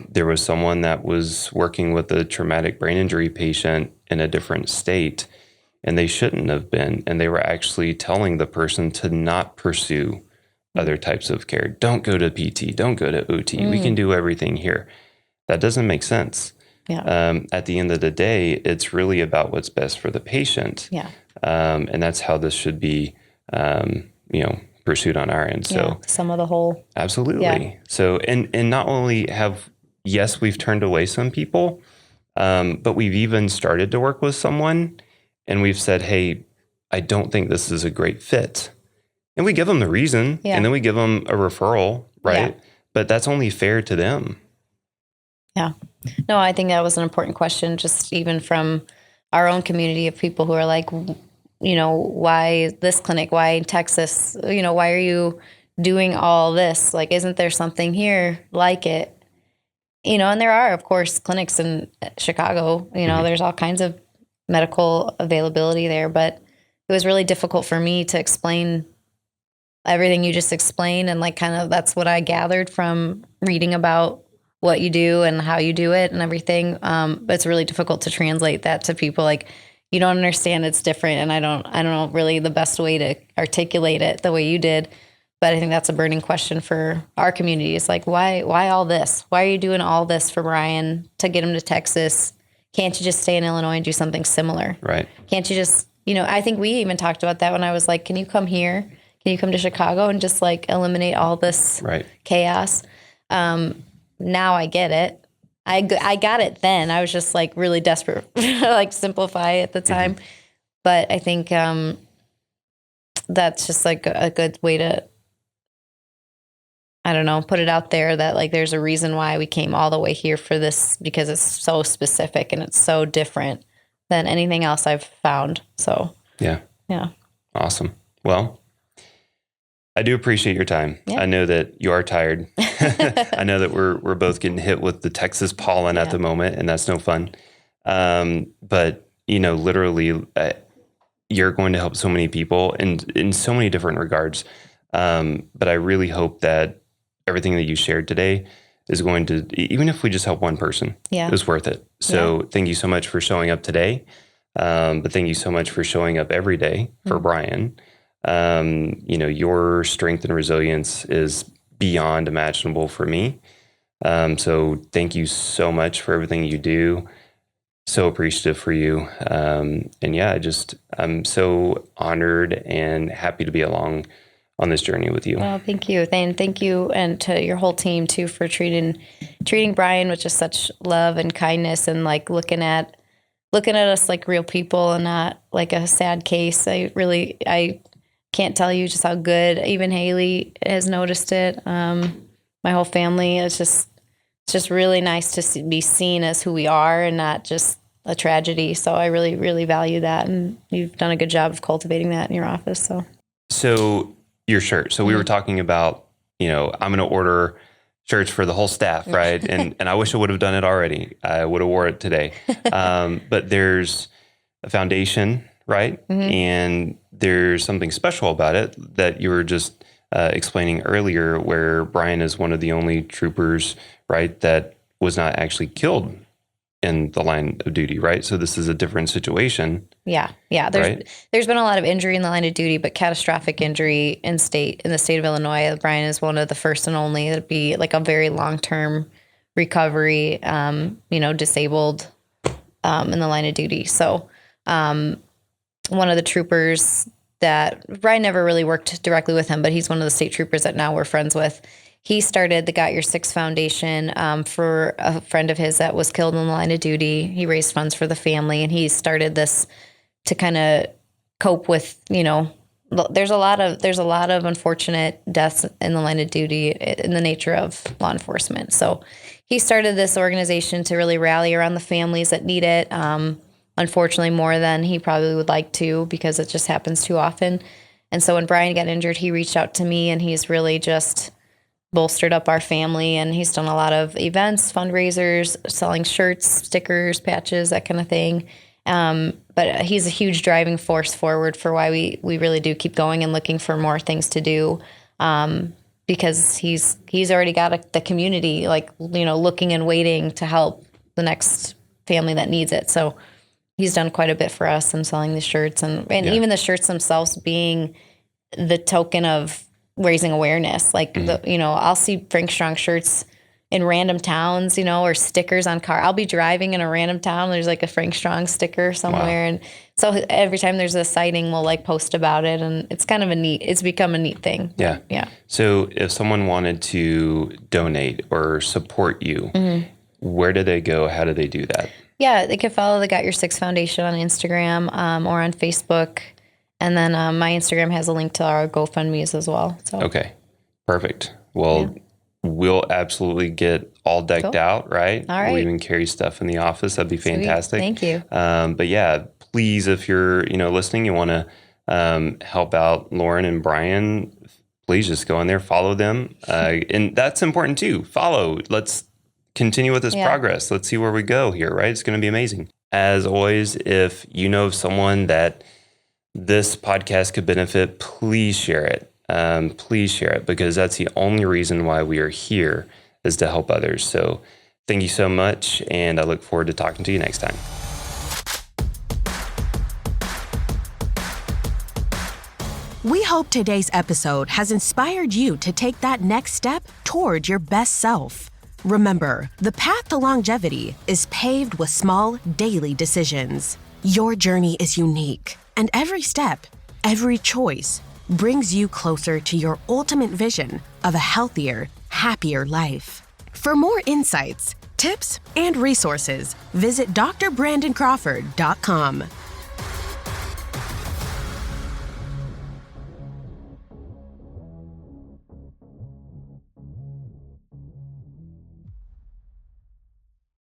Speaker 2: there was someone that was working with a traumatic brain injury patient in a different state, and they shouldn't have been. And they were actually telling the person to not pursue other types of care. Don't go to PT, don't go to OT. We can do everything here. That doesn't make sense. Yeah. At the end of the day, it's really about what's best for the patient. Yeah. And that's how this should be, pursued on our end. So
Speaker 3: some of the whole.
Speaker 2: Absolutely. Yeah. So, and not only we've turned away some people, but we've even started to work with someone and we've said, hey, I don't think this is a great fit. And we give them the reason and then we give them a referral, right? Yeah. But that's only fair to them.
Speaker 3: Yeah. No, I think that was an important question, just even from our own community of people who are like, why this clinic? Why Texas? Why are you doing all this? Like, isn't there something here like it? And there are, of course, clinics in Chicago. There's all kinds of medical availability there, but it was really difficult for me to explain everything you just explained. And like, kind of, that's what I gathered from reading about what you do and how you do it and everything. But it's really difficult to translate that to people. Like, you don't understand, it's different. And I don't know really the best way to articulate it the way you did. But I think that's a burning question for our community. It's like, why all this? Why are you doing all this for Brian to get him to Texas? Can't you just stay in Illinois and do something similar? Right. Can't you just, I think we even talked about that when I was like, can you come here? Can you come to Chicago and just like eliminate all this chaos? Now I get it. I got it then. I was just like really desperate, like simplify at the time. But I think that's just like a good way to, I don't know, put it out there that like there's a reason why we came all the way here for this, because it's so specific and it's so different than anything else I've found. So yeah.
Speaker 2: Awesome. Well, I do appreciate your time. Yeah. I know that you are tired. I know that we're both getting hit with the Texas pollen at the moment, and that's no fun. But literally, you're going to help so many people in so many different regards. But I really hope that everything that you shared today is going to, even if we just help one person, it's worth it. So thank you so much for showing up today. But thank you so much for showing up every day for Brian. Your strength and resilience is beyond imaginable for me. So thank you so much for everything you do. So appreciative for you. I'm so honored and happy to be along on this journey with you.
Speaker 3: Well, thank you. Thank you. And to your whole team too, for treating Brian with just such love and kindness, and like looking at us like real people and not like a sad case. I can't tell you just how good. Even Haley has noticed it. My whole family. It's just really nice to be seen as who we are and not just a tragedy. So I really, really value that, and you've done a good job of cultivating that in your office.
Speaker 2: So your shirt. So we were talking about, I'm going to order shirts for the whole staff, right? And I wish I would have done it already. I would have wore it today. But there's a foundation, right? And there's something special about it that you were just explaining earlier, where Brian is one of the only troopers, right, that was not actually killed in the line of duty, right? So this is a different situation.
Speaker 3: Yeah. There's been a lot of injury in the line of duty, but catastrophic injury in the state of Illinois. Brian is one of the first and only that'd be like a very long-term recovery, disabled in the line of duty. So one of the troopers that Brian never really worked directly with him, but he's one of the state troopers that now we're friends with. He started the Got Your Six Foundation for a friend of his that was killed in the line of duty. He raised funds for the family, and he started this to kind of cope with, there's a lot of unfortunate deaths in the line of duty in the nature of law enforcement. So he started this organization to really rally around the families that need it. Unfortunately, more than he probably would like to, because it just happens too often. And so when Brian got injured, he reached out to me, and he's really just bolstered up our family, and he's done a lot of events, fundraisers, selling shirts, stickers, patches, that kind of thing. But he's a huge driving force forward for why we really do keep going and looking for more things to do, because he's already got the community looking and waiting to help the next family that needs it. So he's done quite a bit for us in selling the shirts, and even the shirts themselves being the token of raising awareness. I'll see Frank Strong shirts in random towns, or stickers on car. I'll be driving in a random town. There's like a Frank Strong sticker somewhere. Wow. And so every time there's a sighting, we'll post about it. And it's kind of it's become a neat thing.
Speaker 2: Yeah.
Speaker 3: Yeah.
Speaker 2: So if someone wanted to donate or support you, where do they go? How do they do that?
Speaker 3: Yeah, they can follow the Got Your Six Foundation on Instagram or on Facebook. And then my Instagram has a link to our GoFundMe's as well. So. Okay,
Speaker 2: perfect. Well, we'll absolutely get all decked out, right?
Speaker 3: All right.
Speaker 2: We'll even carry stuff in the office. That'd be fantastic.
Speaker 3: Sweet. Thank you.
Speaker 2: But yeah, please, if you're listening, you want to help out Lauren and Brian, please just go in there, follow them, and that's important too. Follow. Let's continue with this progress. Let's see where we go here. Right? It's going to be amazing. As always, if you know of someone that this podcast could benefit, please share it. Please share it, because that's the only reason why we are here, is to help others. So thank you so much, and I look forward to talking to you next time.
Speaker 1: We hope today's episode has inspired you to take that next step toward your best self. Remember, the path to longevity is paved with small, daily decisions. Your journey is unique, and every step, every choice, brings you closer to your ultimate vision of a healthier, happier life. For more insights, tips, and resources, visit drbrandoncrawford.com.